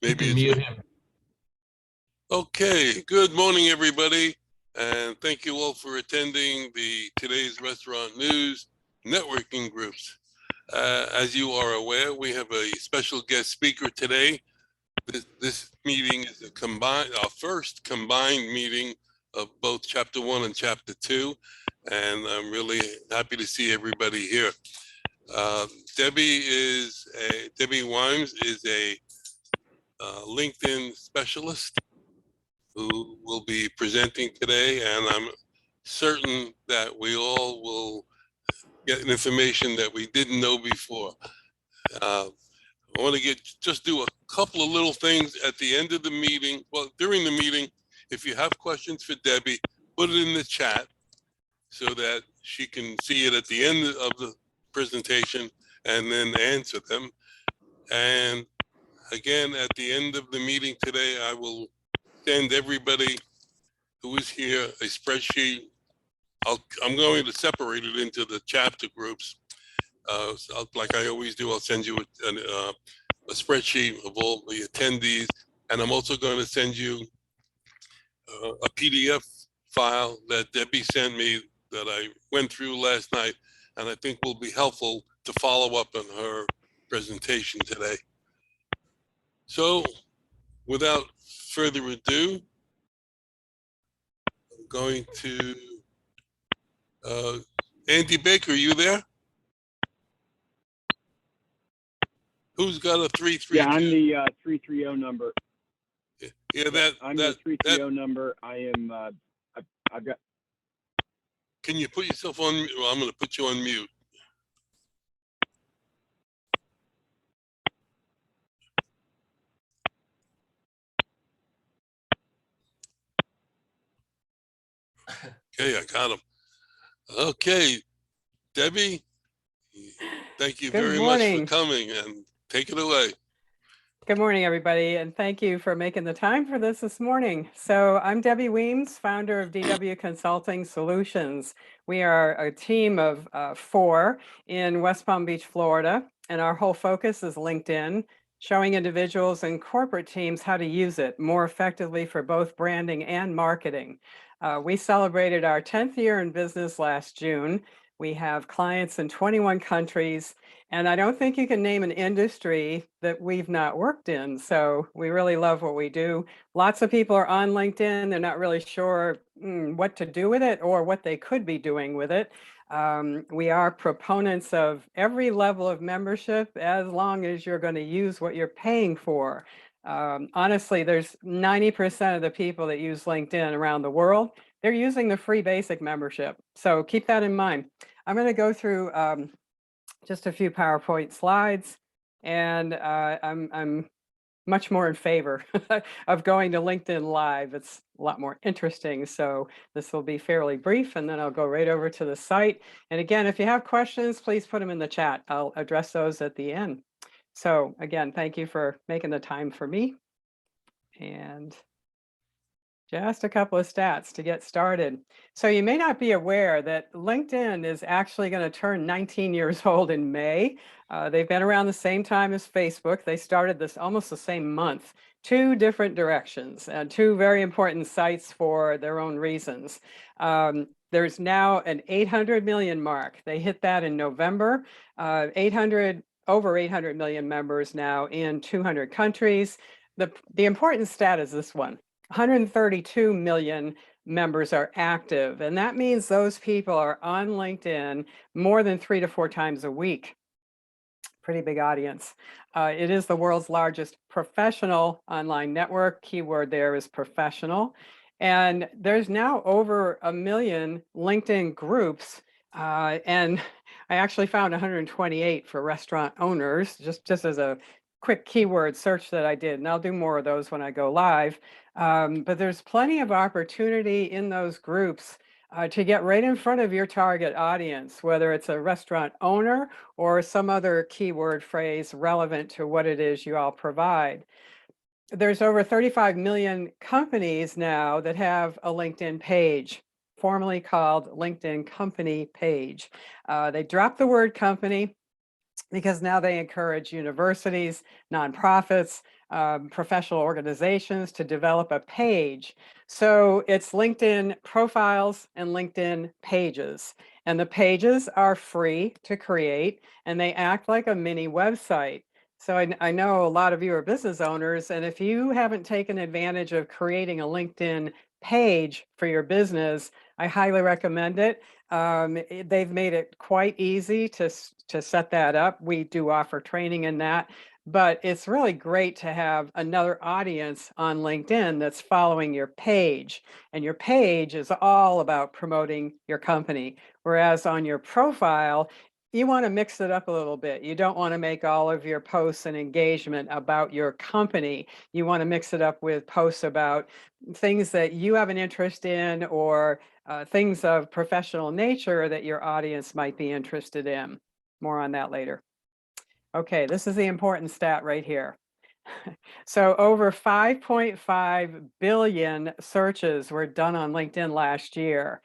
Maybe You can it's mute me. him. Okay, good morning, everybody, and thank you all for attending today's Restaurant News networking groups. As you are aware, we have a special guest speaker today. This meeting is our first combined meeting of both Chapter 1 and Chapter 2, and I'm really happy to see everybody here. Uh, Debbie Weems is a LinkedIn specialist who will be presenting today, and I'm certain that we all will get information that we didn't know before. I want to just do a couple of little things at the end of the meeting. Well, during the meeting, if you have questions for Debbie, put it in the chat so that she can see it at the end of the presentation and then answer them. And again, at the end of the meeting today, I will send everybody who is here a spreadsheet. I'm going to separate it into the chapter groups. Like I always do, I'll send you a spreadsheet of all the attendees, and I'm also going to send you a PDF file that Debbie sent me that I went through last night, and I think will be helpful to follow up on her presentation today. So, without further ado, I'm going to Andy Baker, are you there? Who's got a 332? Yeah, I'm the 330 number. Yeah, I'm the 330 number. I am. I've got. Can you put yourself on? Well, I'm going to put you on mute. Okay, I got him. Okay, Debbie, thank you very much for coming, and take it away. Good morning, everybody, and thank you for making the time for this morning. So I'm Debbie Weems, founder of DW Consulting Solutions. We are a team of 4 in West Palm Beach, Florida, and our whole focus is LinkedIn, showing individuals and corporate teams how to use it more effectively for both branding and marketing. We celebrated our 10th year in business last June. We have clients in 21 countries, and I don't think you can name an industry that we've not worked in. So we really love what we do. Lots of people are on LinkedIn. They're not really sure what to do with it or what they could be doing with it. We are proponents of every level of membership as long as you're going to use what you're paying for. Honestly, there's 90% of the people that use LinkedIn around the world, they're using the free basic membership. So keep that in mind. I'm going to go through just a few PowerPoint slides, and I'm much more in favor of going to LinkedIn Live. It's a lot more interesting. So this will be fairly brief, and then I'll go right over to the site. And again, if you have questions, please put them in the chat. I'll address those at the end. So again, thank you for making the time for me. And just a couple of stats to get started. So you may not be aware that LinkedIn is actually going to turn 19 years old in May. They've been around the same time as Facebook. They started this almost the same month. 2 different directions, 2 very important sites for their own reasons. There's now an 800 million mark. They hit that in November. Over 800 million members now in 200 countries. The important stat is this one. 132 million members are active, and that means those people are on LinkedIn more than 3 to 4 times a week. Pretty big audience. It is the world's largest professional online network. Keyword there is professional. And there's now over 1 million LinkedIn groups. And I actually found 128 for restaurant owners, just as a quick keyword search that I did. And I'll do more of those when I go live. But there's plenty of opportunity in those groups to get right in front of your target audience, whether it's a restaurant owner or some other keyword phrase relevant to what it is you all provide. There's over 35 million companies now that have a LinkedIn page, formerly called LinkedIn company page. They dropped the word company because now they encourage universities, nonprofits, professional organizations to develop a page. So it's LinkedIn profiles and LinkedIn pages. And the pages are free to create and they act like a mini website. So I know a lot of you are business owners, and if you haven't taken advantage of creating a LinkedIn page for your business, I highly recommend it. They've made it quite easy to set that up. We do offer training in that, but it's really great to have another audience on LinkedIn that's following your page. And your page is all about promoting your company. Whereas on your profile, you want to mix it up a little bit. You don't want to make all of your posts and engagement about your company. You want to mix it up with posts about things that you have an interest in, or things of professional nature that your audience might be interested in. More on that later. Okay, this is the important stat right here. So over 5.5 billion searches were done on LinkedIn last year.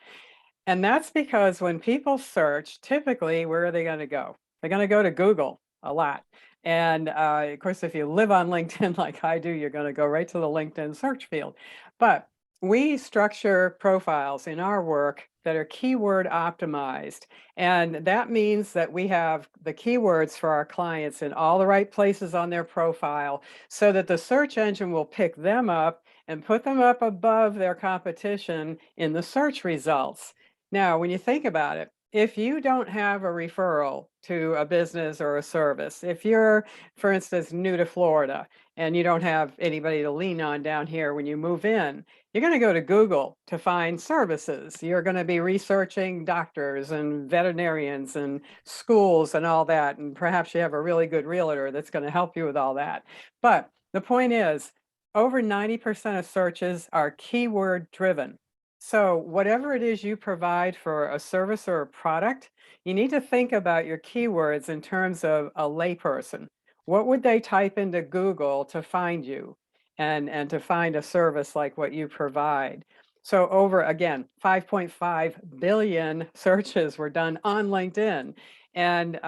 And that's because when people search, typically, where are they going to go? They're going to go to Google a lot. And of course, if you live on LinkedIn like I do, you're going to go right to the LinkedIn search field. But we structure profiles in our work that are keyword optimized. And that means that we have the keywords for our clients in all the right places on their profile so that the search engine will pick them up and put them up above their competition in the search results. Now, when you think about it, if you don't have a referral to a business or a service, if you're, for instance, new to Florida and you don't have anybody to lean on down here when you move in, you're going to go to Google to find services. You're going to be researching doctors and veterinarians and schools and all that. And perhaps you have a really good realtor that's going to help you with all that. But the point is, over 90% of searches are keyword driven. So whatever it is you provide for a service or a product, you need to think about your keywords in terms of a layperson. What would they type into Google to find you and to find a service like what you provide? So over, again, 5.5 billion searches were done on LinkedIn. And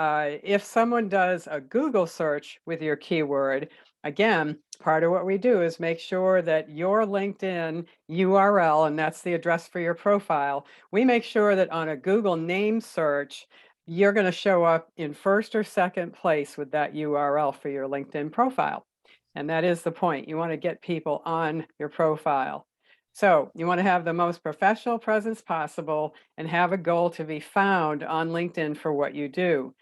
if someone does a Google search with your keyword, again, part of what we do is make sure that your LinkedIn URL, and that's the address for your profile, we make sure that on a Google name search, you're going to show up in first or second place with that URL for your LinkedIn profile. And that is the point. You want to get people on your profile. So you want to have the most professional presence possible and have a goal to be found on LinkedIn for what you do.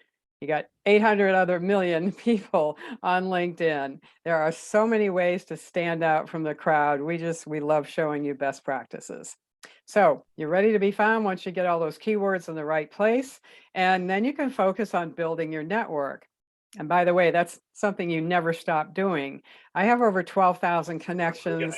You got 800 other million people on LinkedIn. There are so many ways to stand out from the crowd. We love showing you best practices. So you're ready to be found once you get all those keywords in the right place, and then you can focus on building your network. And by the way, that's something you never stop doing. I have over 12,000 connections.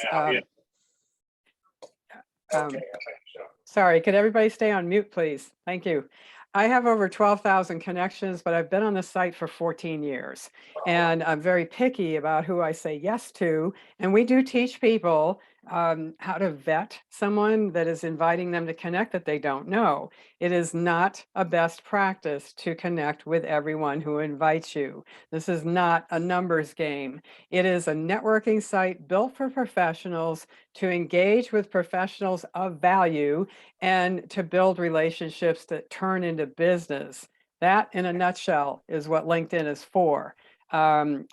Sorry, could everybody stay on mute, please? Thank you. I have over 12,000 connections, but I've been on the site for 14 years. And I'm very picky about who I say yes to. And we do teach people how to vet someone that is inviting them to connect that they don't know. It is not a best practice to connect with everyone who invites you. This is not a numbers game. It is a networking site built for professionals to engage with professionals of value and to build relationships that turn into business. That, in a nutshell, is what LinkedIn is for.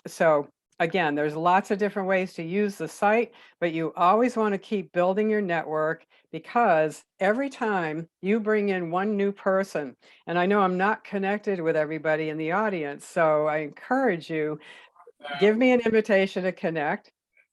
So again, there's lots of different ways to use the site, but you always want to keep building your network, because every time you bring in one new person, and I know I'm not connected with everybody in the audience, so I encourage you, give me an invitation to connect.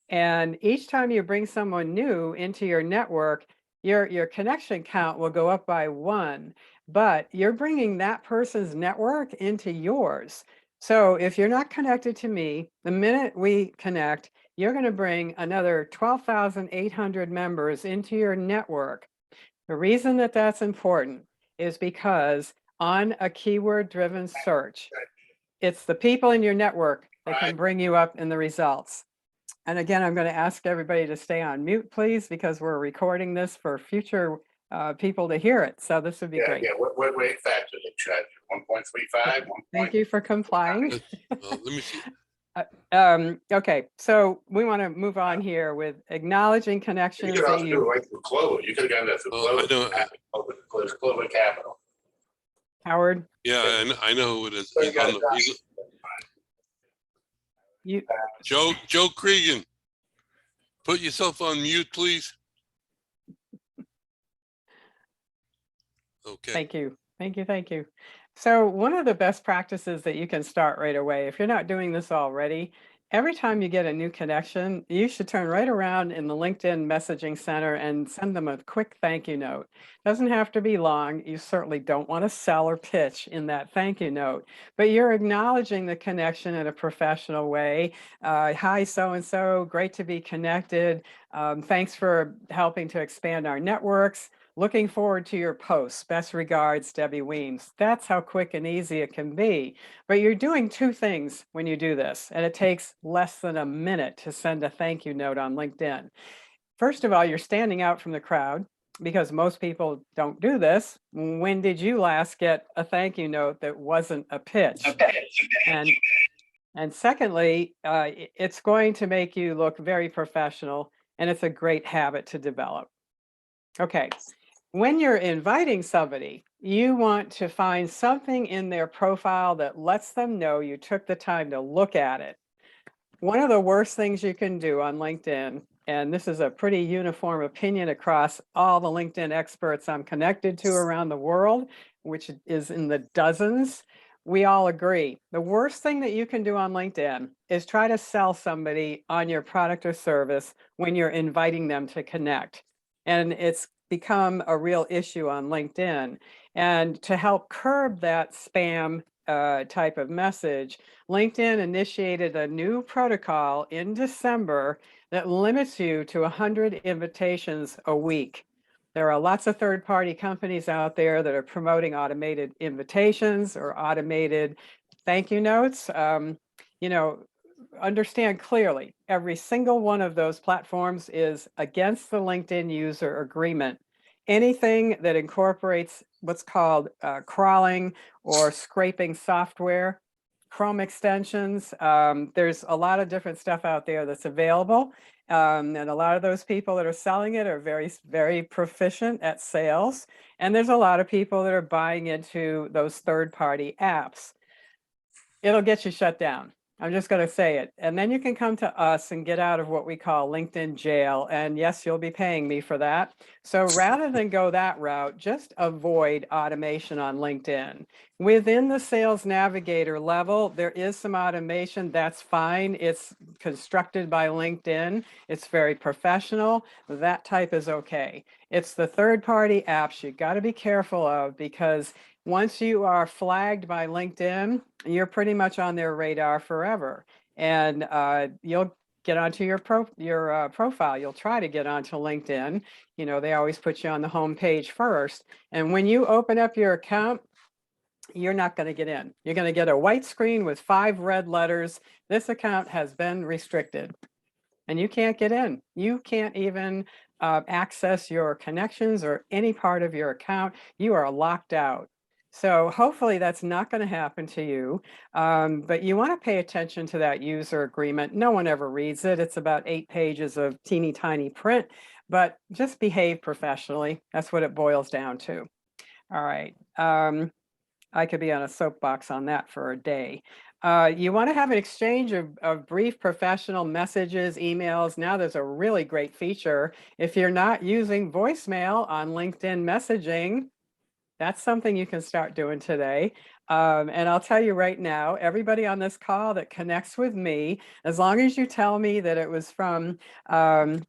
And each time you bring someone new into your network, your connection count will go up by 1, but you're bringing that person's network into yours. So if you're not connected to me, the minute we connect, you're going to bring another 12,800 members into your network. The reason that that's important is because on a keyword-driven search, it's the people in your network that can bring you up in the results. And again, I'm going to ask everybody to stay on mute, please, because we're recording this for future people to hear it. So this would be great. Yeah, what rate factor they charge you? 1.35? Thank you for complying. Let me see. Okay, so we want to move on here with acknowledging You connections could that also do it you, right through Clover. You could have gotten that through Oh, I Clover. know. Clover Capital. Howard, Yeah, I know who it is. So you He's got on it the, done. he's, you, Joe Cregan. Put yourself on mute, please. Okay. thank you, thank you, thank you. So one of the best practices that you can start right away, if you're not doing this already, every time you get a new connection, you should turn right around in the LinkedIn messaging center and send them a quick thank you note. Doesn't have to be long. You certainly don't want to sell or pitch in that thank you note, but you're acknowledging the connection in a professional way. Hi, so-and-so, great to be connected. Thanks for helping to expand our networks. Looking forward to your posts. Best regards, Debbie Weems. That's how quick and easy it can be. But you're doing two things when you do this, and it takes less than a minute to send a thank you note on LinkedIn. First of all, you're standing out from the crowd because most people don't do this. When did you last get a thank you note that wasn't a pitch? And secondly, it's going to make you look very professional, and it's a great habit to develop. Okay, when you're inviting somebody, you want to find something in their profile that lets them know you took the time to look at it. One of the worst things you can do on LinkedIn, and this is a pretty uniform opinion across all the LinkedIn experts I'm connected to around the world, which is in the dozens, we all agree. The worst thing that you can do on LinkedIn is try to sell somebody on your product or service when you're inviting them to connect. And it's become a real issue on LinkedIn. And to help curb that spam type of message, LinkedIn initiated a new protocol in December that limits you to 100 invitations a week. There are lots of third-party companies out there that are promoting automated invitations or automated thank you notes. You know, understand clearly, every single one of those platforms is against the LinkedIn user agreement. Anything that incorporates what's called crawling or scraping software, Chrome extensions, there's a lot of different stuff out there that's available. And a lot of those people that are selling it are very, very proficient at sales. And there's a lot of people that are buying into those third-party apps. It'll get you shut down. I'm just going to say it. And then you can come to us and get out of what we call LinkedIn jail. And yes, you'll be paying me for that. So rather than go that route, just avoid automation on LinkedIn. Within the Sales Navigator level, there is some automation. That's fine. It's constructed by LinkedIn. It's very professional. That type is okay. It's the third-party apps you got to be careful of, because once you are flagged by LinkedIn, you're pretty much on their radar forever. And you'll get onto your profile. You'll try to get onto LinkedIn. You know, they always put you on the home page first. And when you open up your account, you're not going to get in. You're going to get a white screen with 5 red letters. This account has been restricted. And you can't get in. You can't even access your connections or any part of your account. You are locked out. So hopefully that's not going to happen to you, but you want to pay attention to that user agreement. No one ever reads it. It's about 8 pages of teeny tiny print, but just behave professionally. That's what it boils down to. All right. I could be on a soapbox on that for a day. You want to have an exchange of brief professional messages, emails. Now there's a really great feature. If you're not using voicemail on LinkedIn messaging, that's something you can start doing today. And I'll tell you right now, everybody on this call that connects with me, as long as you tell me that it was from the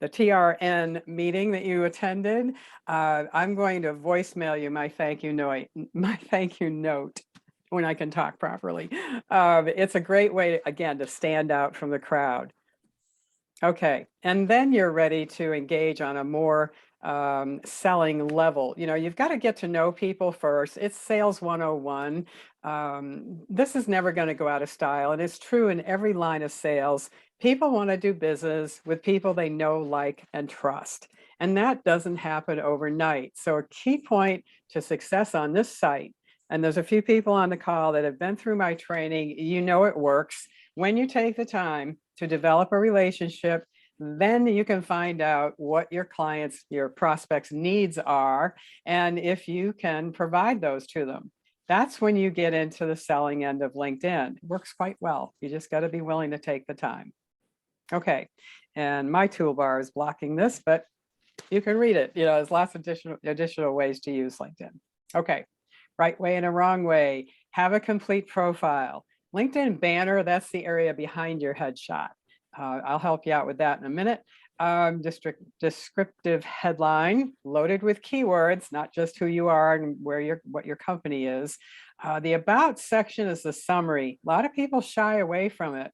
TRN meeting that you attended, I'm going to voicemail you my thank you note when I can talk properly. It's a great way, again, to stand out from the crowd. Okay, and then you're ready to engage on a more selling level. You know, you've got to get to know people first. It's sales 101. This is never going to go out of style, and it's true in every line of sales. People want to do business with people they know, like, and trust. And that doesn't happen overnight. So a key point to success on this site, and there's a few people on the call that have been through my training, you know it works. when you take the time to develop a relationship, then you can find out what your clients, your prospects' needs are, and if you can provide those to them. That's when you get into the selling end of LinkedIn. It works quite well. You just got to be willing to take the time. Okay, and my toolbar is blocking this, but you can read it. There's lots of additional ways to use LinkedIn. Okay, right way and a wrong way. Have a complete profile. LinkedIn banner, that's the area behind your headshot. I'll help you out with that in a minute. Descriptive headline loaded with keywords, not just who you are and what your company is. The about section is the summary. A lot of people shy away from it.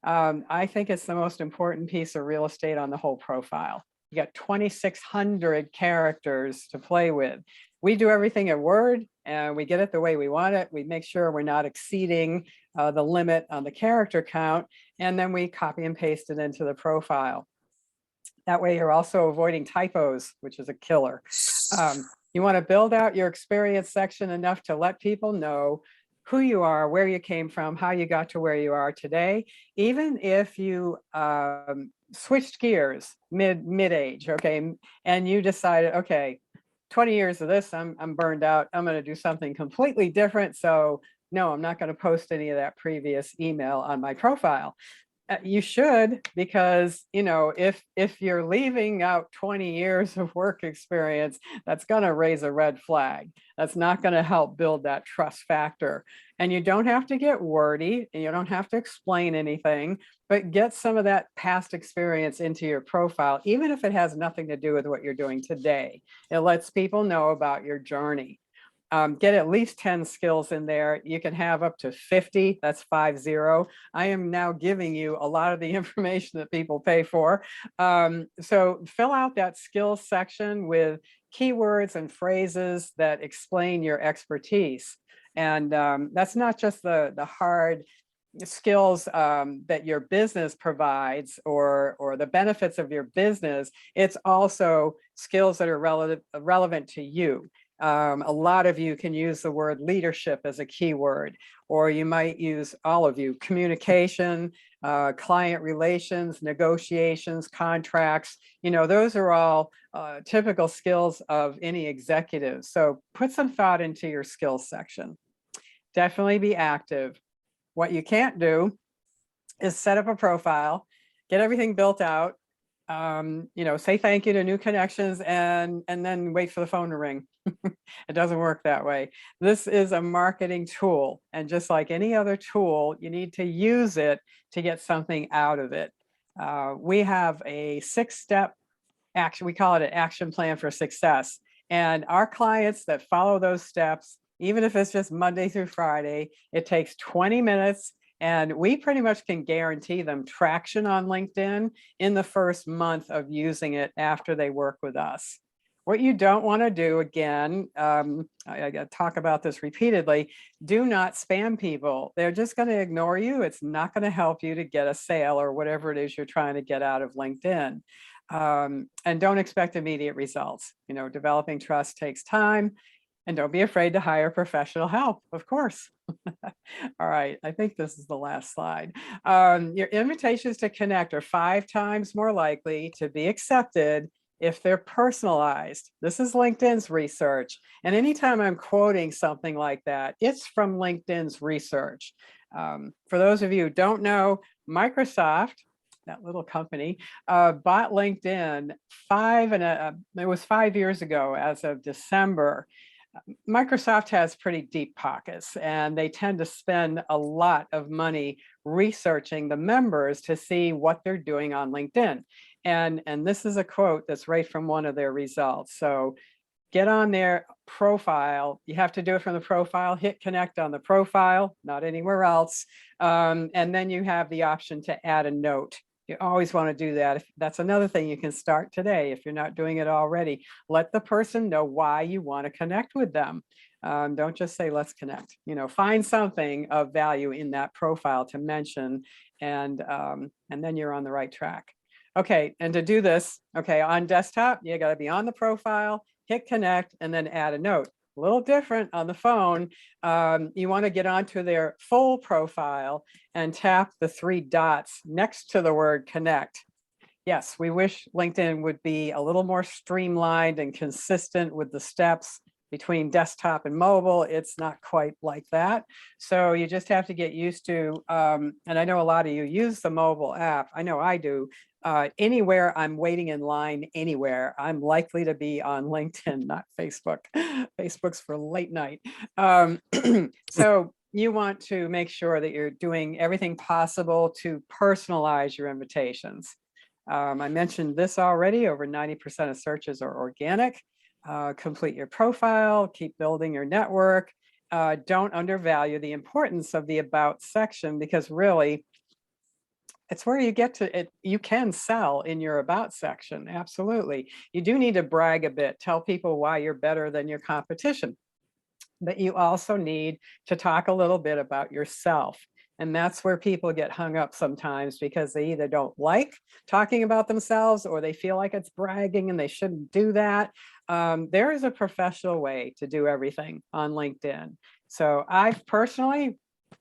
I think it's the most important piece of real estate on the whole profile. You got 2,600 characters to play with. We do everything in Word and we get it the way we want it. We make sure we're not exceeding the limit on the character count, and then we copy and paste it into the profile. That way you're also avoiding typos, which is a killer. You want to build out your experience section enough to let people know who you are, where you came from, how you got to where you are today, even if you switched gears mid-age, okay, and you decided, okay, 20 years of this, I'm burned out. I'm going to do something completely different. So no, I'm not going to post any of that previous email on my profile. You should, because if you're leaving out 20 years of work experience, that's going to raise a red flag. That's not going to help build that trust factor. And you don't have to get wordy and you don't have to explain anything, but get some of that past experience into your profile, even if it has nothing to do with what you're doing today. It lets people know about your journey. Get at least 10 skills in there. You can have up to 50. That's 50. I am now giving you a lot of the information that people pay for. So fill out that skills section with keywords and phrases that explain your expertise. And that's not just the hard skills that your business provides or the benefits of your business. It's also skills that are relevant to you. A lot of you can use the word leadership as a keyword, or you might use, all of you, communication, client relations, negotiations, contracts. Those are all typical skills of any executive. So put some thought into your skills section. Definitely be active. What you can't do is set up a profile, get everything built out, say thank you to new connections and then wait for the phone to ring. It doesn't work that way. This is a marketing tool. And just like any other tool, you need to use it to get something out of it. We have a 6-step action. We call it an action plan for success. And our clients that follow those steps, even if it's just Monday through Friday, it takes 20 minutes. And we pretty much can guarantee them traction on LinkedIn in the first month of using it after they work with us. What you don't want to do, again, I talk about this repeatedly, do not spam people. They're just going to ignore you. It's not going to help you to get a sale or whatever it is you're trying to get out of LinkedIn. And don't expect immediate results. Developing trust takes time. And don't be afraid to hire professional help, of course. All right, I think this is the last slide. Your invitations to connect are 5 times more likely to be accepted if they're personalized. This is LinkedIn's research. And anytime I'm quoting something like that, it's from LinkedIn's research. For those of you who don't know, Microsoft, that little company, bought LinkedIn it was 5 years ago as of December. Microsoft has pretty deep pockets and they tend to spend a lot of money researching the members to see what they're doing on LinkedIn. And this is a quote that's right from one of their results. So get on their profile. You have to do it from the profile, hit connect on the profile, not anywhere else. And then you have the option to add a note. You always want to do that. That's another thing you can start today if you're not doing it already. Let the person know why you want to connect with them. Don't just say, let's connect. Find something of value in that profile to mention, and then you're on the right track. Okay, and to do this, on desktop, you got to be on the profile, hit connect, and then add a note. a little different on the phone. You want to get onto their full profile and tap the 3 dots next to the word connect. Yes, we wish LinkedIn would be a little more streamlined and consistent with the steps between desktop and mobile. It's not quite like that. So you just have to get used to, and I know a lot of you use the mobile app. I know I do. Anywhere I'm waiting in line, anywhere, I'm likely to be on LinkedIn, not Facebook. Facebook's for late night. So you want to make sure that you're doing everything possible to personalize your invitations. I mentioned this already, over 90% of searches are organic. Complete your profile, keep building your network. Don't undervalue the importance of the about section, because really it's where you get to it. You can sell in your about section. Absolutely. You do need to brag a bit, tell people why you're better than your competition. But you also need to talk a little bit about yourself. And that's where people get hung up sometimes, because they either don't like talking about themselves or they feel like it's bragging and they shouldn't do that. There is a professional way to do everything on LinkedIn. So I've personally,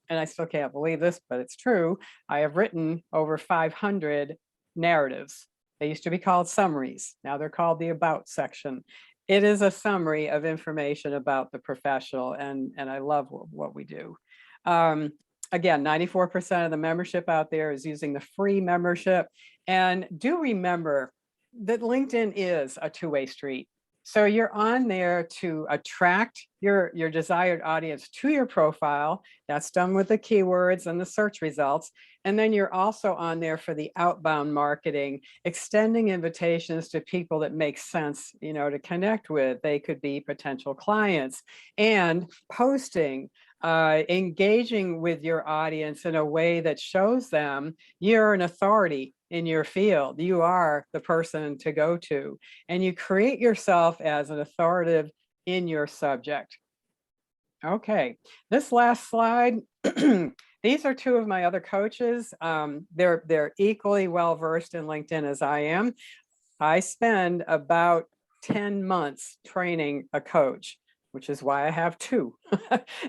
and I still can't believe this, but it's true, I have written over 500 narratives. They used to be called summaries. Now they're called the about section. It is a summary of information about the professional, and I love what we do. Again, 94% of the membership out there is using the free membership. And do remember that LinkedIn is a two-way street. So you're on there to attract your desired audience to your profile. That's done with the keywords and the search results. And then you're also on there for the outbound marketing, extending invitations to people that make sense, to connect with. They could be potential clients, and posting, engaging with your audience in a way that shows them you're an authority in your field. You are the person to go to, and you create yourself as an authoritative in your subject. Okay, this last slide, these are 2 of my other coaches. They're equally well-versed in LinkedIn as I am. I spend about 10 months training a coach, which is why I have 2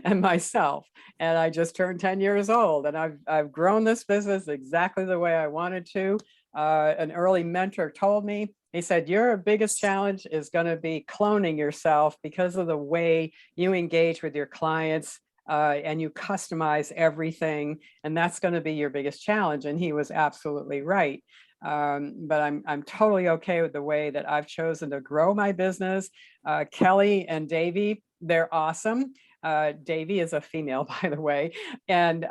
and myself. And I just turned 10 years old, and I've grown this business exactly the way I wanted to. An early mentor told me, he said, your biggest challenge is going to be cloning yourself because of the way you engage with your clients, and you customize everything. And that's going to be your biggest challenge. And he was absolutely right. But I'm totally okay with the way that I've chosen to grow my business. Kelly and Davey, they're awesome. Davey is a female, by the way, and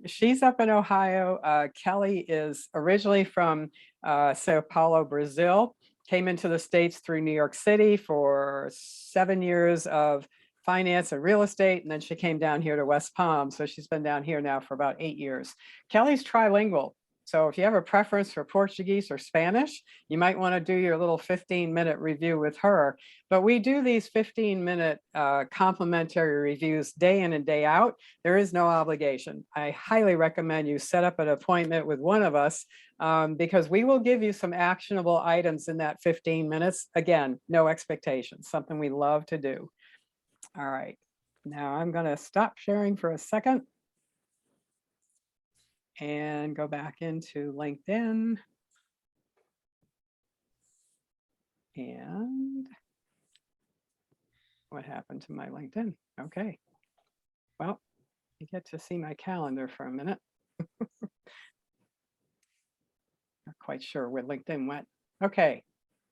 she's up in Ohio. Kelly is originally from Sao Paulo, Brazil, came into the States through New York City for 7 years of finance and real estate, and then she came down here to West Palm. So she's been down here now for about 8 years. Kelly's trilingual. So if you have a preference for Portuguese or Spanish, you might want to do your little 15-minute review with her. But we do these 15-minute complimentary reviews day in and day out. There is no obligation. I highly recommend you set up an appointment with one of us, because we will give you some actionable items in that 15 minutes. Again, no expectations, something we love to do. All right, now I'm going to stop sharing for a second and go back into LinkedIn. And what happened to my LinkedIn? Okay. Well, you get to see my calendar for a minute. Not quite sure where LinkedIn went. Okay.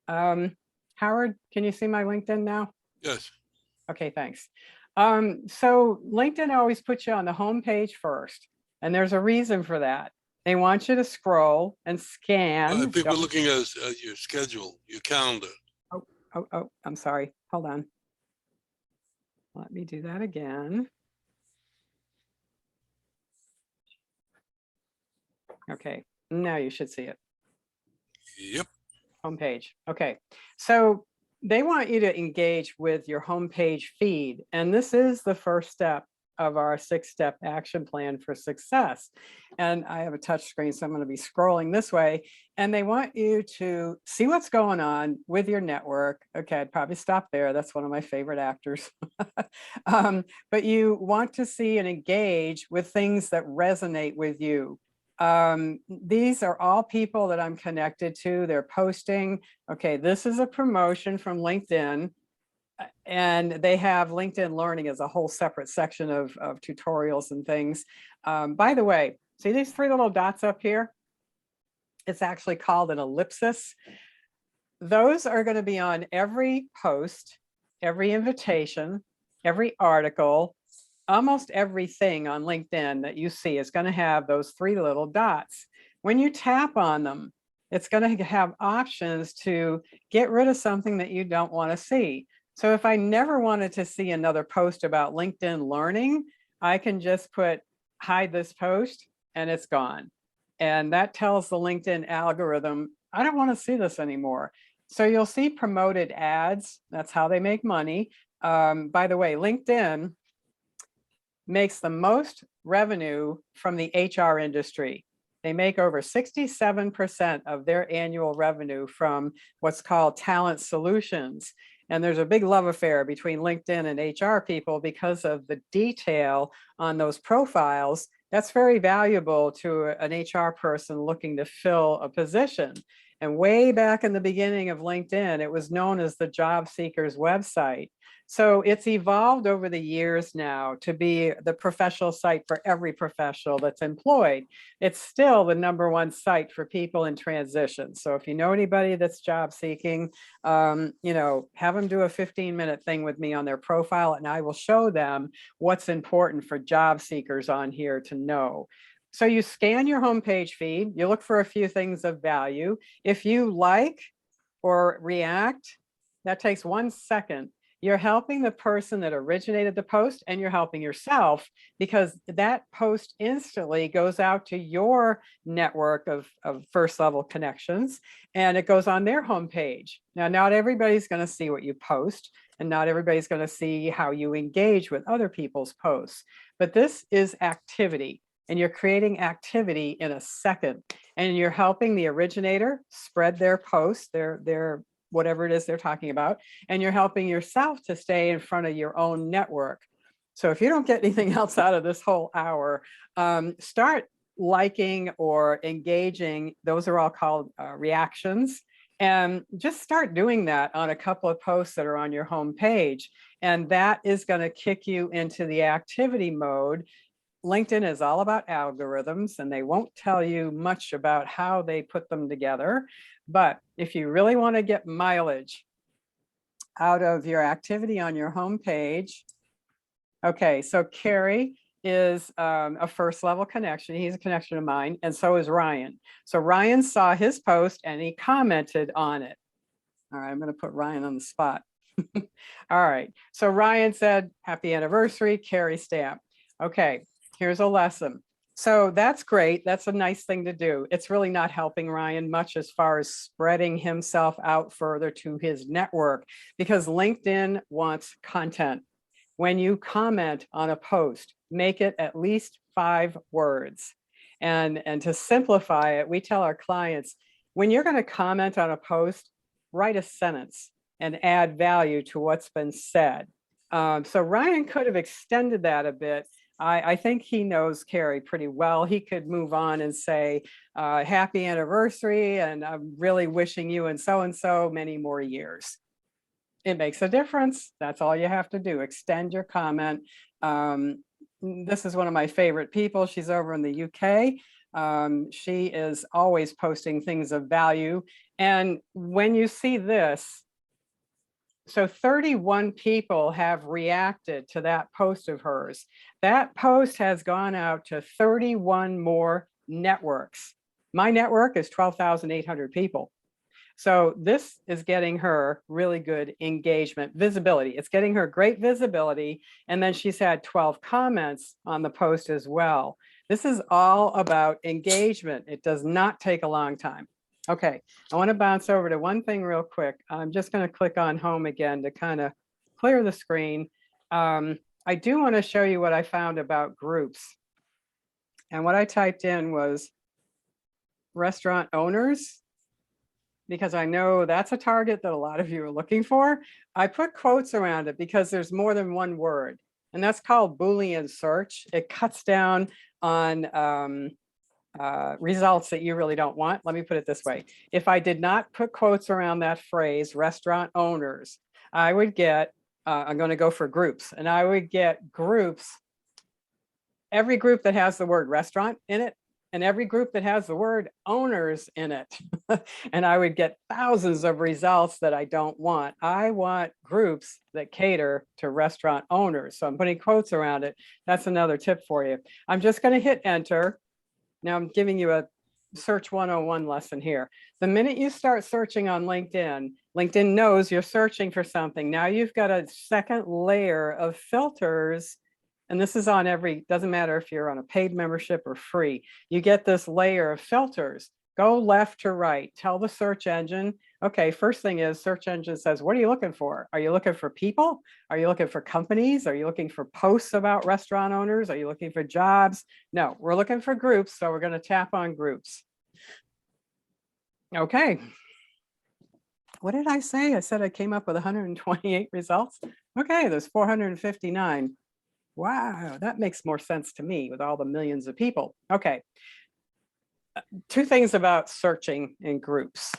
Howard, can you see my LinkedIn now? Yes. Okay, thanks. So LinkedIn always puts you on the home page first, and there's a reason for that. They want you to scroll and scan. I think we're looking at your schedule, your calendar. Oh, I'm sorry. Hold on. Let me do that again. Okay, now you should see it. Yep. Homepage. Okay, so they want you to engage with your homepage feed, and this is the first step of our 6-step action plan for success. And I have a touch screen, so I'm going to be scrolling this way. And they want you to see what's going on with your network. Okay, I'd probably stop there. That's one of my favorite actors. But you want to see and engage with things that resonate with you. These are all people that I'm connected to. They're posting. Okay, this is a promotion from LinkedIn. And they have LinkedIn Learning as a whole separate section of tutorials and things. By the way, see these 3 little dots up here? It's actually called an ellipsis. Those are going to be on every post, every invitation, every article, almost everything on LinkedIn that you see is going to have those 3 little dots. When you tap on them, it's going to have options to get rid of something that you don't want to see. So if I never wanted to see another post about LinkedIn Learning, I can just put hide this post and it's gone. And that tells the LinkedIn algorithm, I don't want to see this anymore. So you'll see promoted ads. That's how they make money. By the way, LinkedIn makes the most revenue from the HR industry. They make over 67% of their annual revenue from what's called talent solutions. And there's a big love affair between LinkedIn and HR people because of the detail on those profiles. That's very valuable to an HR person looking to fill a position. And way back in the beginning of LinkedIn, it was known as the job seeker's website. So it's evolved over the years now to be the professional site for every professional that's employed. It's still the #1 site for people in transition. So if you know anybody that's job seeking, have them do a 15-minute thing with me on their profile, and I will show them what's important for job seekers on here to know. So you scan your homepage feed, you look for a few things of value. If you like or react, that takes 1 second. You're helping the person that originated the post, and you're helping yourself because that post instantly goes out to your network of first level connections, and it goes on their homepage. Now, not everybody's going to see what you post, and not everybody's going to see how you engage with other people's posts, but this is activity. And you're creating activity in a second, and you're helping the originator spread their posts, their whatever it is they're talking about, and you're helping yourself to stay in front of your own network. So if you don't get anything else out of this whole hour, start liking or engaging. Those are all called reactions. And just start doing that on a couple of posts that are on your home page. And that is going to kick you into the activity mode. LinkedIn is all about algorithms, and they won't tell you much about how they put them together. But if you really want to get mileage out of your activity on your homepage, okay, so Carrie is a first level connection. He's a connection of mine, and so is Ryan. So Ryan saw his post and he commented on it. All right, I'm going to put Ryan on the spot. All right, so Ryan said, happy anniversary, Carrie stamp. Okay, here's a lesson. So that's great. That's a nice thing to do. It's really not helping Ryan much as far as spreading himself out further to his network, because LinkedIn wants content. When you comment on a post, make it at least 5 words. And to simplify it, we tell our clients, when you're going to comment on a post, write a sentence and add value to what's been said. So Ryan could have extended that a bit. I think he knows Carrie pretty well. He could move on and say, happy anniversary, and I'm really wishing you and so many more years. It makes a difference. That's all you have to do. Extend your comment. This is one of my favorite people. She's over in the UK. She is always posting things of value. And when you see this, so 31 people have reacted to that post of hers. That post has gone out to 31 more networks. My network is 12,800 people. So this is getting her really good engagement, visibility. It's getting her great visibility. And then she's had 12 comments on the post as well. This is all about engagement. It does not take a long time. Okay, I want to bounce over to one thing real quick. I'm just going to click on home again to kind of clear the screen. I do want to show you what I found about groups. And what I typed in was restaurant owners, because I know that's a target that a lot of you are looking for. I put quotes around it because there's more than one word, and that's called Boolean search. It cuts down on results that you really don't want. Let me put it this way. If I did not put quotes around that phrase, restaurant owners, I would get, I'm going to go for groups, and I would get groups, every group that has the word restaurant in it, and every group that has the word owners in it. And I would get thousands of results that I don't want. I want groups that cater to restaurant owners. So I'm putting quotes around it. That's another tip for you. I'm just going to hit enter. Now I'm giving you a search 101 lesson here. The minute you start searching on LinkedIn, LinkedIn knows you're searching for something. Now you've got a second layer of filters. And this is on every, doesn't matter if you're on a paid membership or free, you get this layer of filters. Go left to right, tell the search engine, okay, first thing is search engine says, what are you looking for? Are you looking for people? Are you looking for companies? Are you looking for posts about restaurant owners? Are you looking for jobs? No, we're looking for groups. So we're going to tap on groups. Okay. What did I say? I said I came up with 128 results. Okay, there's 459. Wow, that makes more sense to me with all the millions of people. Okay. Two things about searching in groups.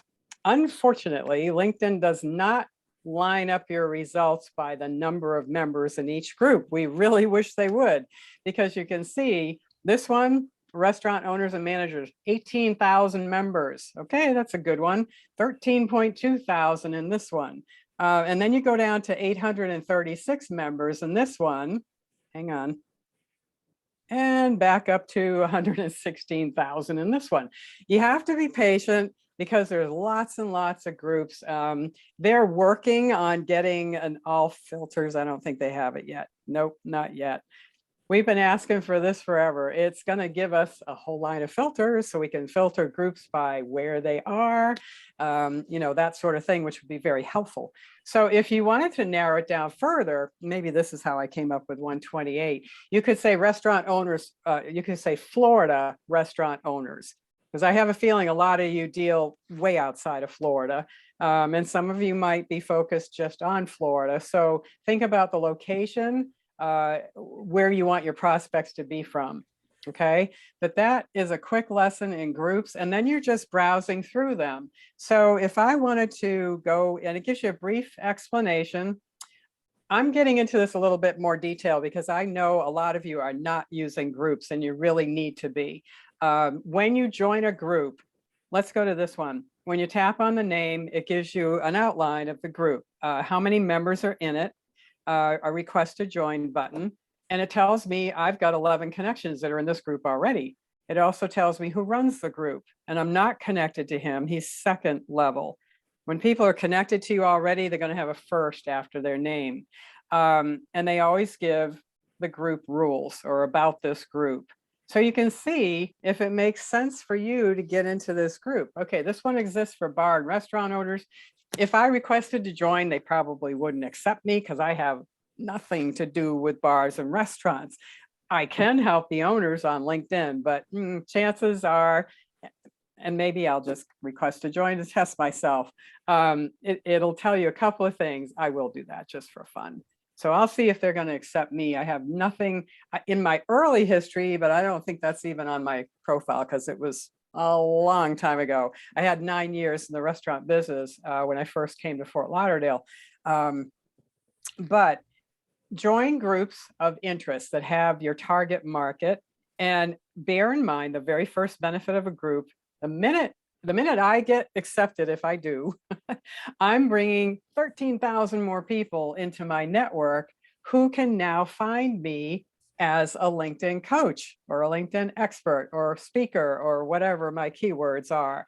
Unfortunately, LinkedIn does not line up your results by the number of members in each group. We really wish they would, because you can see this one, restaurant owners and managers, 18,000 members. Okay, that's a good one. 13.2 thousand in this one. And then you go down to 836 members in this one. Hang on. And back up to 116,000 in this one. You have to be patient because there's lots and lots of groups. They're working on getting an all filters. I don't think they have it yet. Nope, not yet. We've been asking for this forever. It's going to give us a whole line of filters so we can filter groups by where they are, you know, that sort of thing, which would be very helpful. So if you wanted to narrow it down further, maybe this is how I came up with 128. You could say restaurant owners, you could say Florida restaurant owners, because I have a feeling a lot of you deal way outside of Florida. And some of you might be focused just on Florida. So think about the location, where you want your prospects to be from. Okay, but that is a quick lesson in groups, and then you're just browsing through them. So if I wanted to go, and it gives you a brief explanation, I'm getting into this a little bit more detail because I know a lot of you are not using groups and you really need to be. When you join a group, let's go to this one. When you tap on the name, it gives you an outline of the group, how many members are in it, a request to join button, and it tells me I've got 11 connections that are in this group already. It also tells me who runs the group, and I'm not connected to him. He's second level. When people are connected to you already, they're going to have a first after their name. And they always give the group rules or about this group. So you can see if it makes sense for you to get into this group. Okay, this one exists for bar and restaurant owners. If I requested to join, they probably wouldn't accept me because I have nothing to do with bars and restaurants. I can help the owners on LinkedIn, but chances are, and maybe I'll just request to join to test myself. It'll tell you a couple of things. I will do that just for fun. So I'll see if they're going to accept me. I have nothing in my early history, but I don't think that's even on my profile because it was a long time ago. I had 9 years in the restaurant business when I first came to Fort Lauderdale. But join groups of interest that have your target market, and bear in mind the very first benefit of a group, the minute I get accepted, if I do, I'm bringing 13,000 more people into my network who can now find me as a LinkedIn coach or a LinkedIn expert or speaker or whatever my keywords are.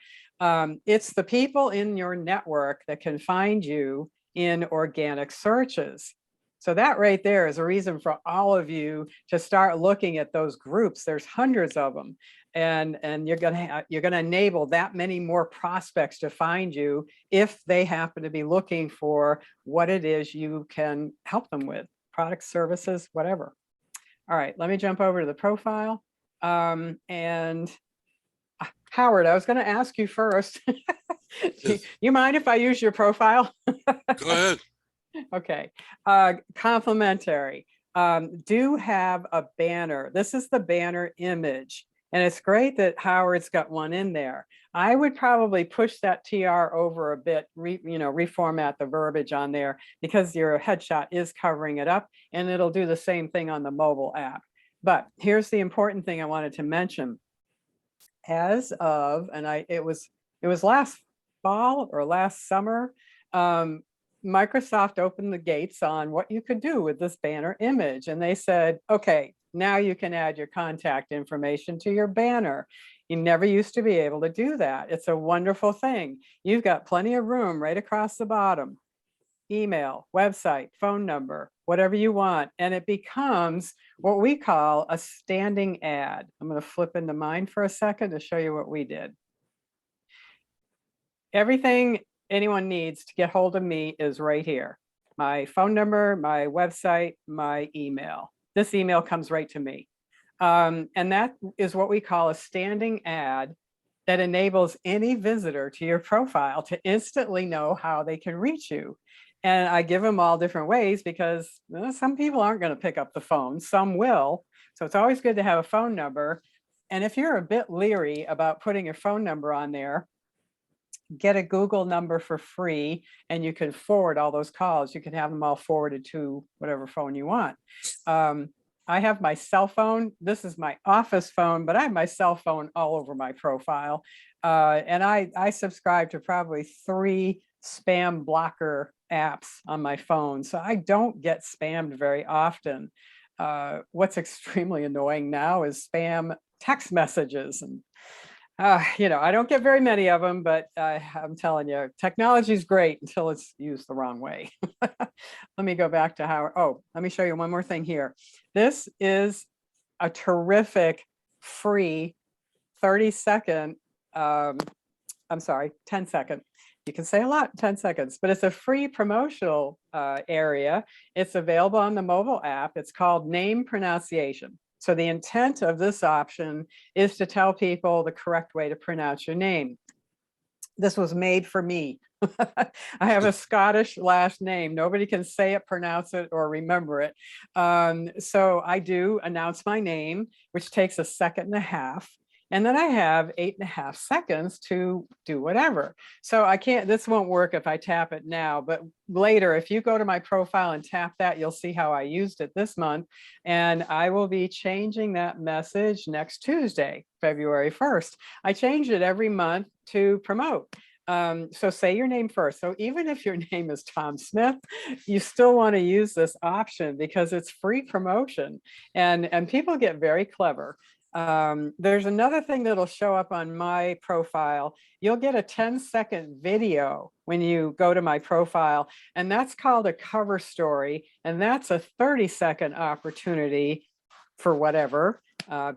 It's the people in your network that can find you in organic searches. So that right there is a reason for all of you to start looking at those groups. There's hundreds of them, and you're gonna enable that many more prospects to find you if they happen to be looking for what it is you can help them with, products, services, whatever. All right, let me jump over to the profile. Howard, I was going to ask you first. Yes. You mind if I use your profile? Go ahead. Okay. Complimentary. Do have a banner. This is the banner image. And it's great that Howard's got one in there. I would probably push that TR over a bit, reformat the verbiage on there, because your headshot is covering it up, and it'll do the same thing on the mobile app. But here's the important thing I wanted to mention. As of, it was last fall or last summer, Microsoft opened the gates on what you could do with this banner image. And they said, okay, now you can add your contact information to your banner. You never used to be able to do that. It's a wonderful thing. You've got plenty of room right across the bottom. Email, website, phone number, whatever you want. And it becomes what we call a standing ad. I'm going to flip into mine for a second to show you what we did. Everything anyone needs to get hold of me is right here. My phone number, my website, my email. This email comes right to me. And that is what we call a standing ad that enables any visitor to your profile to instantly know how they can reach you. And I give them all different ways, because some people aren't going to pick up the phone, some will. So it's always good to have a phone number. And if you're a bit leery about putting your phone number on there, get a Google number for free, and you can forward all those calls. You can have them all forwarded to whatever phone you want. I have my cell phone. This is my office phone, but I have my cell phone all over my profile. And I subscribe to probably 3 spam blocker apps on my phone. So I don't get spammed very often. What's extremely annoying now is spam text messages. And I don't get very many of them, but I'm telling you, technology is great until it's used the wrong way. Let me go back to Howard. Oh, let me show you one more thing here. This is a terrific free 30-second, 10-second. You can say a lot in 10 seconds, but it's a free promotional area. It's available on the mobile app. It's called name pronunciation. So the intent of this option is to tell people the correct way to pronounce your name. This was made for me. I have a Scottish last name. Nobody can say it, pronounce it, or remember it. So I do announce my name, which takes 1.5 seconds. And then I have 8.5 seconds to do whatever. So this won't work if I tap it now, but later, if you go to my profile and tap that, you'll see how I used it this month. And I will be changing that message next Tuesday, February 1st. I change it every month to promote. So say your name first. So even if your name is Tom Smith, you still want to use this option because it's free promotion, and people get very clever. There's another thing that'll show up on my profile. You'll get a 10-second video when you go to my profile, and that's called a cover story. And that's a 30-second opportunity for whatever,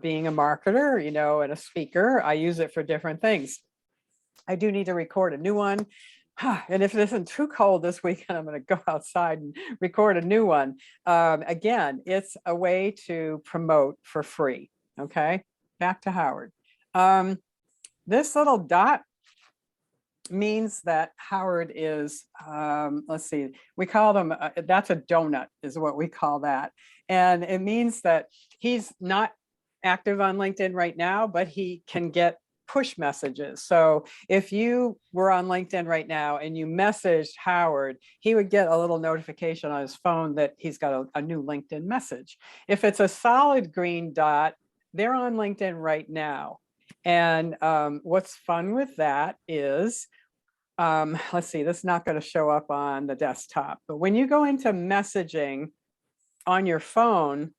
being a marketer, and a speaker. I use it for different things. I do need to record a new one. And if it isn't too cold this weekend, I'm going to go outside and record a new one. Again, it's a way to promote for free. Okay, back to Howard. This little dot means that Howard is, let's see, we call them, that's a donut is what we call that. And it means that he's not active on LinkedIn right now, but he can get push messages. So if you were on LinkedIn right now and you messaged Howard, he would get a little notification on his phone that he's got a new LinkedIn message. If it's a solid green dot, they're on LinkedIn right now. And what's fun with that is, let's see, this is not going to show up on the desktop, but when you go into messaging on your phone,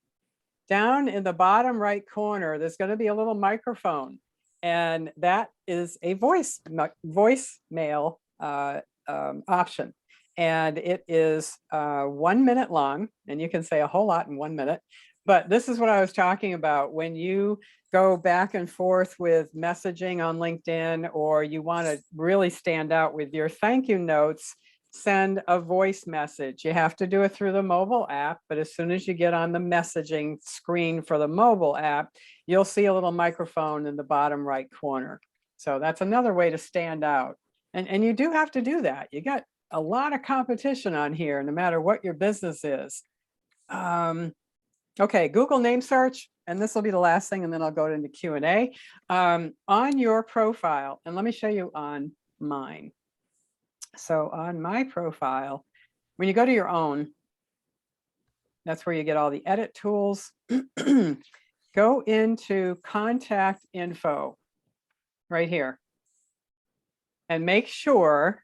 down in the bottom right corner, there's going to be a little microphone. And that is a voicemail option. And it is 1 minute long, and you can say a whole lot in 1 minute. But this is what I was talking about. When you go back and forth with messaging on LinkedIn, or you want to really stand out with your thank you notes, send a voice message. You have to do it through the mobile app, but as soon as you get on the messaging screen for the mobile app, you'll see a little microphone in the bottom right corner. So that's another way to stand out. And you do have to do that. You got a lot of competition on here, no matter what your business is. Okay, Google name search, and this will be the last thing, and then I'll go into Q&A. On your profile, and let me show you on mine. So on my profile, when you go to your own, that's where you get all the edit tools. Go into contact info right here and make sure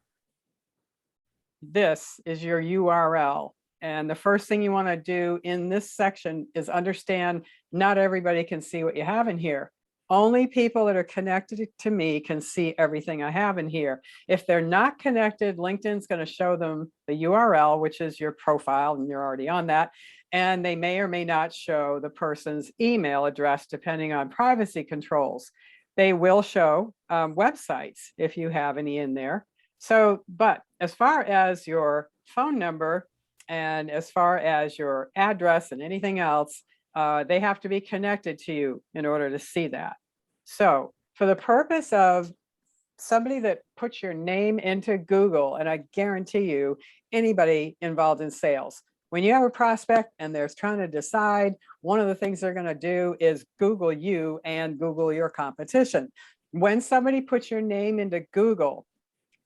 this is your URL. And the first thing you want to do in this section is understand not everybody can see what you have in here. Only people that are connected to me can see everything I have in here. If they're not connected, LinkedIn's going to show them the URL, which is your profile, and you're already on that. And they may or may not show the person's email address, depending on privacy controls. They will show websites if you have any in there. So, but as far as your phone number and as far as your address and anything else, they have to be connected to you in order to see that. So for the purpose of somebody that puts your name into Google, and I guarantee you, anybody involved in sales, when you have a prospect and they're trying to decide, one of the things they're going to do is Google you and Google your competition. When somebody puts your name into Google,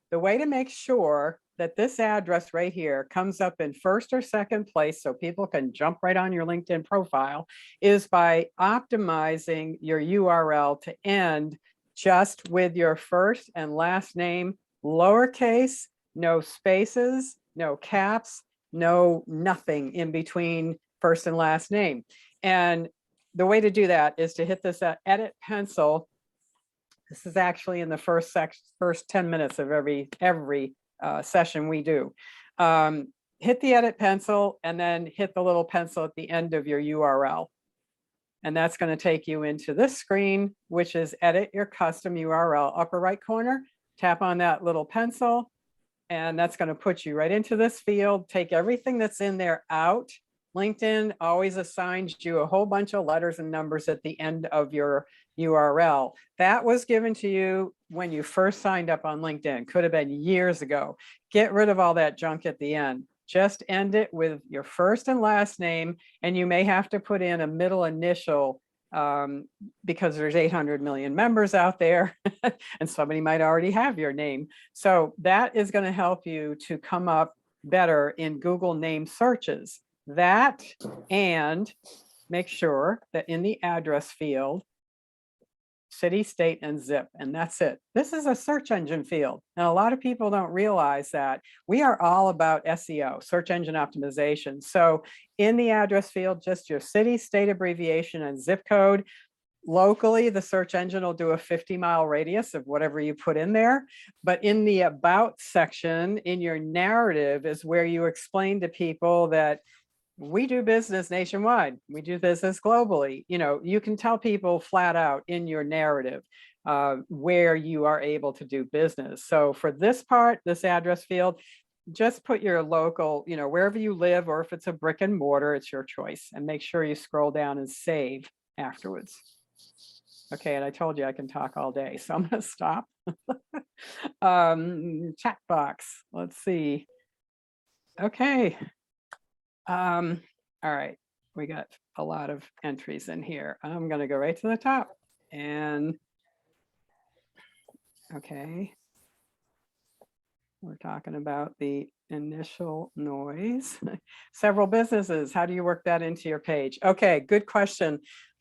the way to make sure that this address right here comes up in first or second place so people can jump right on your LinkedIn profile is by optimizing your URL to end just with your first and last name, lowercase, no spaces, no caps, no nothing in between first and last name. And the way to do that is to hit this edit pencil. This is actually in the first 10 minutes of every session we do. Hit the edit pencil and then hit the little pencil at the end of your URL. And that's going to take you into this screen, which is edit your custom URL. Upper right corner, tap on that little pencil, and that's going to put you right into this field. Take everything that's in there out. LinkedIn always assigns you a whole bunch of letters and numbers at the end of your URL. That was given to you when you first signed up on LinkedIn. Could have been years ago. Get rid of all that junk at the end. Just end it with your first and last name, and you may have to put in a middle initial because there's 800 million members out there and somebody might already have your name. So that is going to help you to come up better in Google name searches. That, and make sure that in the address field, city, state, and zip, and that's it. This is a search engine field, and a lot of people don't realize that we are all about SEO, search engine optimization. So in the address field, just your city, state abbreviation, and zip code. Locally, the search engine will do a 50-mile radius of whatever you put in there. But in the about section, in your narrative, is where you explain to people that we do business nationwide. We do business globally. You know, you can tell people flat out in your narrative where you are able to do business. So for this part, this address field, just put your local, you know, wherever you live, or if it's a brick and mortar, it's your choice, and make sure you scroll down and save afterwards. Okay, and I told you I can talk all day, so I'm going to stop. Chat box, let's see. Okay. All right, we got a lot of entries in here. I'm going to go right to the top and okay. We're talking about the initial noise. Several businesses, how do you work that into your page? Okay, good question,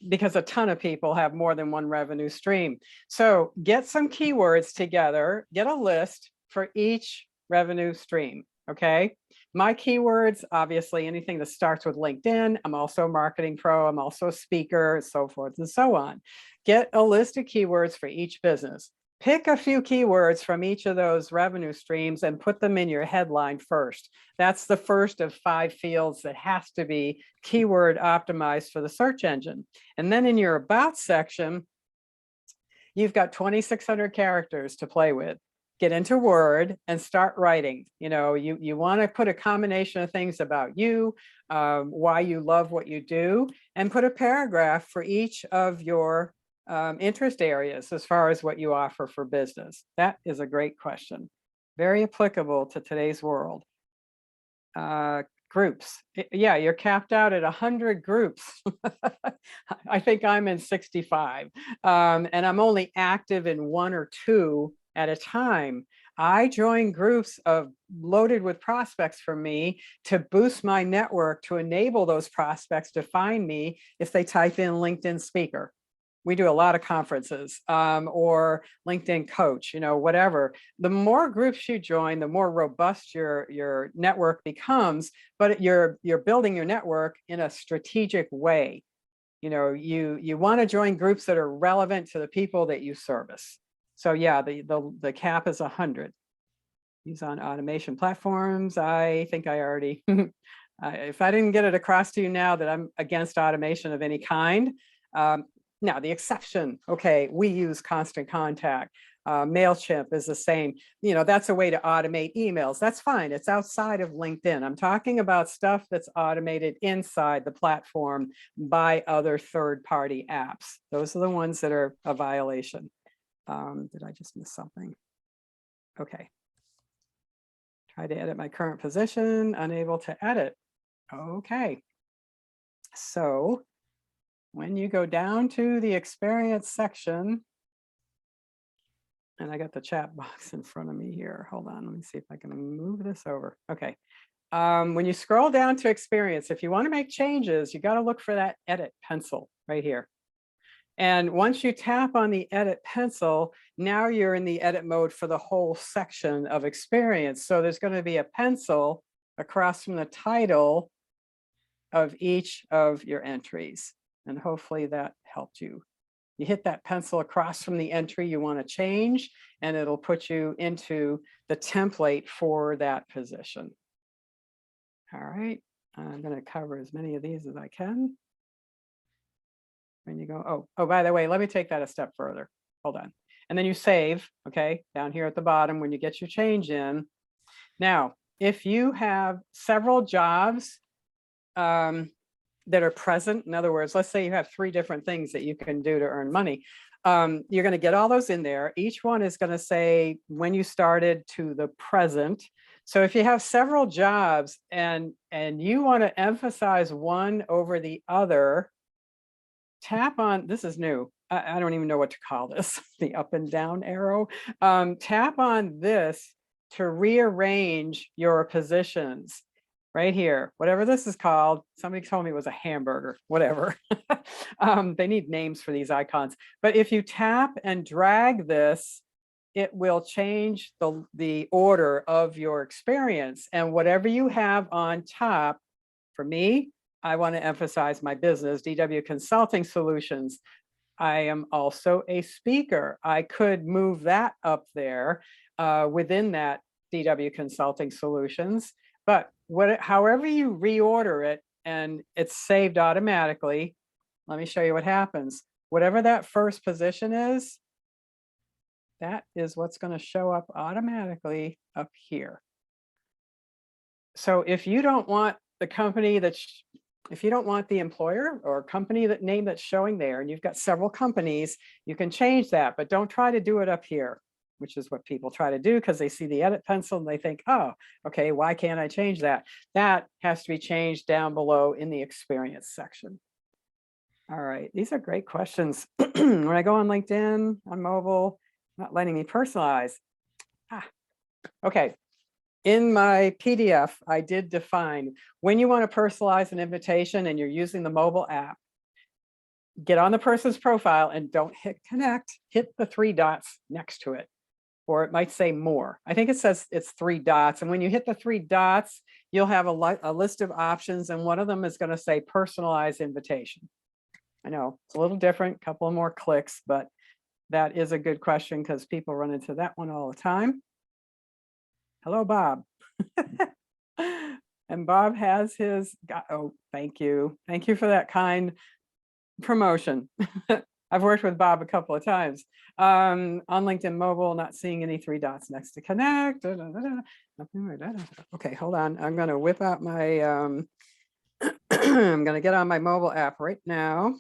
because a ton of people have more than one revenue stream. So get some keywords together, get a list for each revenue stream, okay? My keywords, obviously, anything that starts with LinkedIn. I'm also a marketing pro. I'm also a speaker, so forth and so on. Get a list of keywords for each business. Pick a few keywords from each of those revenue streams and put them in your headline first. That's the first of 5 fields that has to be keyword optimized for the search engine. And then in your about section, you've got 2,600 characters to play with. get into Word and start writing. You know, you want to put a combination of things about you, why you love what you do, and put a paragraph for each of your interest areas as far as what you offer for business. That is a great question. Very applicable to today's world. Groups. Yeah, you're capped out at 100 groups. I think I'm in 65, and I'm only active in 1 or 2 at a time. I join groups of loaded with prospects for me to boost my network, to enable those prospects to find me if they type in LinkedIn speaker. We do a lot of conferences, or LinkedIn coach, you know, whatever. The more groups you join, the more robust your network becomes, but you're building your network in a strategic way. You know, you want to join groups that are relevant to the people that you service. So yeah, the cap is 100. Use on automation platforms. I think I already, if I didn't get it across to you now that I'm against automation of any kind, now the exception, okay, we use Constant Contact. MailChimp is the same. You know, that's a way to automate emails. That's fine. It's outside of LinkedIn. I'm talking about stuff that's automated inside the platform by other third-party apps. Those are the ones that are a violation. Did I just miss something? Okay. Try to edit my current position, unable to edit. Okay. So when you go down to the experience section, and I got the chat box in front of me here. Hold on, let me see if I can move this over. Okay. When you scroll down to experience, if you want to make changes, you got to look for that edit pencil right here. And once you tap on the edit pencil, now you're in the edit mode for the whole section of experience. So there's going to be a pencil across from the title of each of your entries. And hopefully that helped you. You hit that pencil across from the entry you want to change, and it'll put you into the template for that position. All right, I'm going to cover as many of these as I can. When you go, oh, by the way, let me take that a step further. Hold on. And then you save, okay, down here at the bottom when you get your change in. Now, if you have several jobs that are present, in other words, let's say you have 3 different things that you can do to earn money. You're going to get all those in there. Each one is going to say when you started to the present. So if you have several jobs and you want to emphasize one over the other, tap on, this is new. I don't even know what to call this, the up and down arrow. Tap on this to rearrange your positions. Right here, whatever this is called. Somebody told me it was a hamburger, whatever. They need names for these icons. But if you tap and drag this, it will change the order of your experience. And whatever you have on top, for me, I want to emphasize my business, DW Consulting Solutions. I am also a speaker. I could move that up there within that DW Consulting Solutions. But however you reorder it and it's saved automatically, let me show you what happens. Whatever that first position is, that is what's going to show up automatically up here. So if you don't want the company if you don't want the employer or company name that's showing there, and you've got several companies, you can change that, but don't try to do it up here, which is what people try to do because they see the edit pencil and they think, oh, okay, why can't I change that? That has to be changed down below in the experience section. All right, these are great questions. When I go on LinkedIn, on mobile, not letting me personalize. Okay. In my PDF, I did define when you want to personalize an invitation and you're using the mobile app, get on the person's profile and don't hit connect, hit the 3 dots next to it. Or it might say more. I think it says it's 3 dots. And when you hit the 3 dots, you'll have a list of options. And one of them is going to say personalized invitation. I know it's a little different, couple of more clicks, but that is a good question because people run into that one all the time. Hello, Bob. And Bob has his, oh, thank you. Thank you for that kind promotion. I've worked with Bob a couple of times. On LinkedIn Mobile, not seeing any 3 dots next to connect. Okay, hold on. I'm going to whip out my, I'm going to get on my mobile app right now.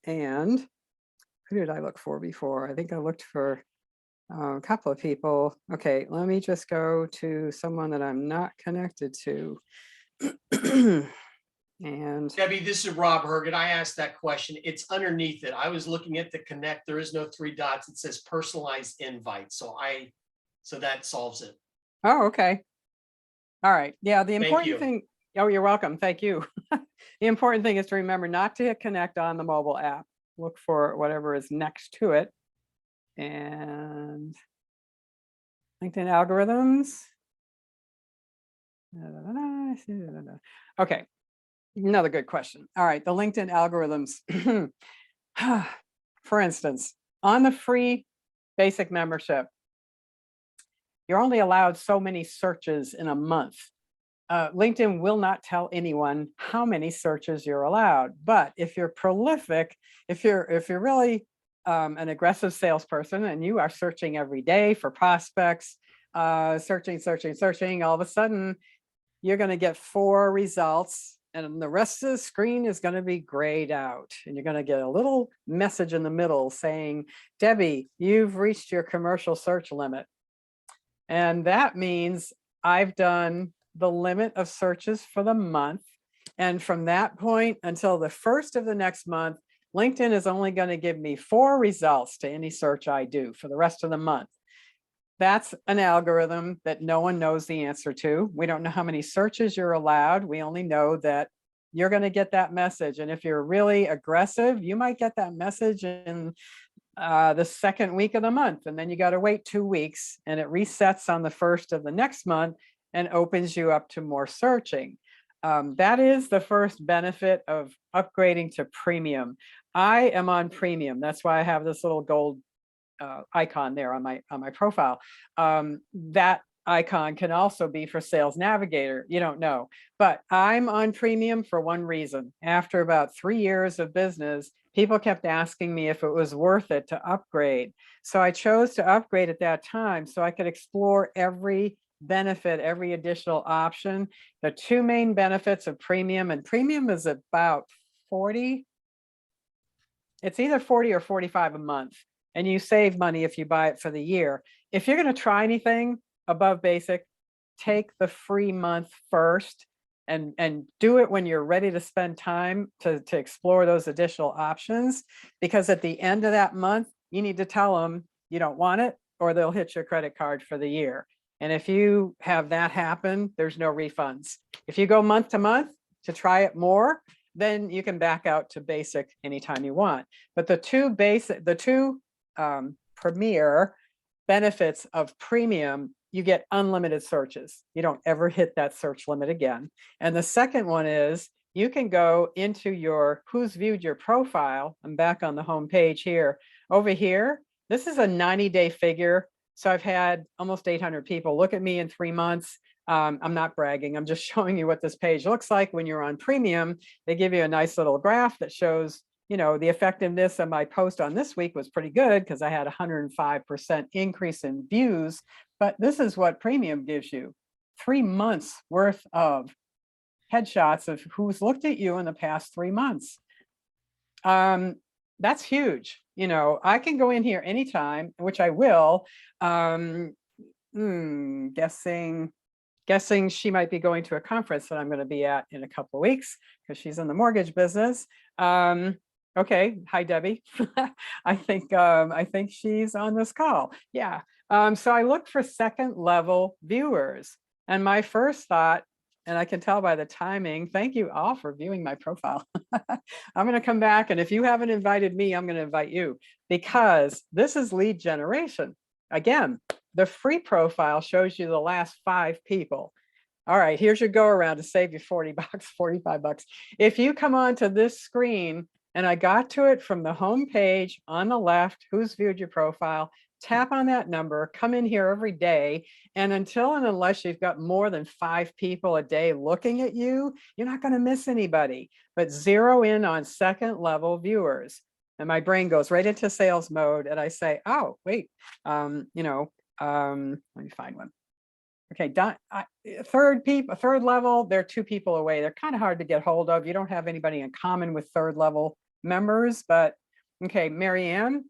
And who did I look for before? I think I looked for a couple of people. Okay, let me just go to someone that I'm not connected to. And Debbie, this is Rob Herget. I asked that question. It's underneath it. I was looking at the connect. There is no 3 dots. It says personalized invite. So that solves it. oh, okay. All right. Yeah, the Thank important you. thing, oh, you're welcome. Thank you. The important thing is to remember not to hit connect on the mobile app. Look for whatever is next to it. And LinkedIn algorithms. Okay. Another good question. All right, the LinkedIn algorithms. For instance, on the free basic membership, you're only allowed so many searches in a month. LinkedIn will not tell anyone how many searches you're allowed. But if you're prolific, if you're really an aggressive salesperson and you are searching every day for prospects, searching, all of a sudden you're going to get 4 results and the rest of the screen is going to be grayed out. And you're going to get a little message in the middle saying, Debbie, you've reached your commercial search limit. And that means I've done the limit of searches for the month. And from that point until the first of the next month, LinkedIn is only going to give me 4 results to any search I do for the rest of the month. That's an algorithm that no one knows the answer to. We don't know how many searches you're allowed. We only know that you're going to get that message. And if you're really aggressive, you might get that message in the second week of the month. And then you got to wait 2 weeks and it resets on the first of the next month and opens you up to more searching. That is the first benefit of upgrading to premium. I am on premium. That's why I have this little gold icon there on my profile. That icon can also be for Sales Navigator. You don't know, but I'm on premium for one reason. After about 3 years of business, people kept asking me if it was worth it to upgrade. So I chose to upgrade at that time so I could explore every benefit, every additional option. The 2 main benefits of premium, and premium is about 40. It's either 40 or 45 a month. And you save money if you buy it for the year. If you're going to try anything above basic, take the free month first and do it when you're ready to spend time to explore those additional options. Because at the end of that month, you need to tell them you don't want it or they'll hit your credit card for the year. And if you have that happen, there's no refunds. If you go month to month to try it more, then you can back out to basic anytime you want. But the two premier benefits of premium, you get unlimited searches. You don't ever hit that search limit again. And the second one is you can go into your who's viewed your profile. I'm back on the home page here. Over here, this is a 90-day figure. So I've had almost 800 people look at me in 3 months. I'm not bragging. I'm just showing you what this page looks like when you're on premium. They give you a nice little graph that shows, you know, the effectiveness of my post on this week was pretty good because I had 105% increase in views. But this is what premium gives you: 3 months worth of headshots of who's looked at you in the past 3 months. That's huge. You know, I can go in here anytime, which I will. Guessing she might be going to a conference that I'm going to be at in a couple of weeks because she's in the mortgage business. Okay, hi Debbie. I think she's on this call. Yeah. So I look for second level viewers, and my first thought, and I can tell by the timing, thank you all for viewing my profile. I'm going to come back, and if you haven't invited me, I'm going to invite you, because this is lead generation. Again, the free profile shows you the last 5 people. All right, here's your go around to save you 40 bucks, 45 bucks. If you come onto this screen, and I got to it from the home page on the left, who's viewed your profile, tap on that number, come in here every day. And until and unless you've got more than 5 people a day looking at you, you're not going to miss anybody. But zero in on second level viewers. and my brain goes right into sales mode, and I say, oh, wait, let me find one. Okay, third level, they're 2 people away. They're kind of hard to get hold of. You don't have anybody in common with third level members, but okay, Marianne,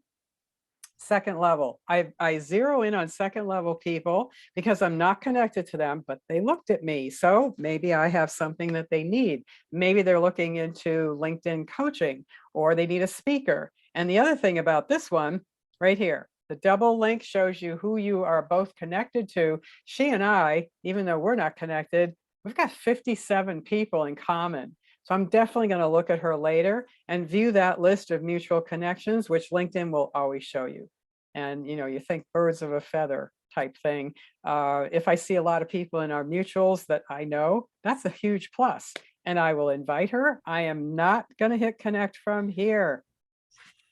second level. I zero in on second level people because I'm not connected to them, but they looked at me. So maybe I have something that they need. Maybe they're looking into LinkedIn coaching, or they need a speaker. And the other thing about this one right here, the double link shows you who you are both connected to. She and I, even though we're not connected, we've got 57 people in common. So I'm definitely going to look at her later and view that list of mutual connections, which LinkedIn will always show you. And, you think birds of a feather type thing. If I see a lot of people in our mutuals that I know, that's a huge plus. And I will invite her. I am not going to hit connect from here.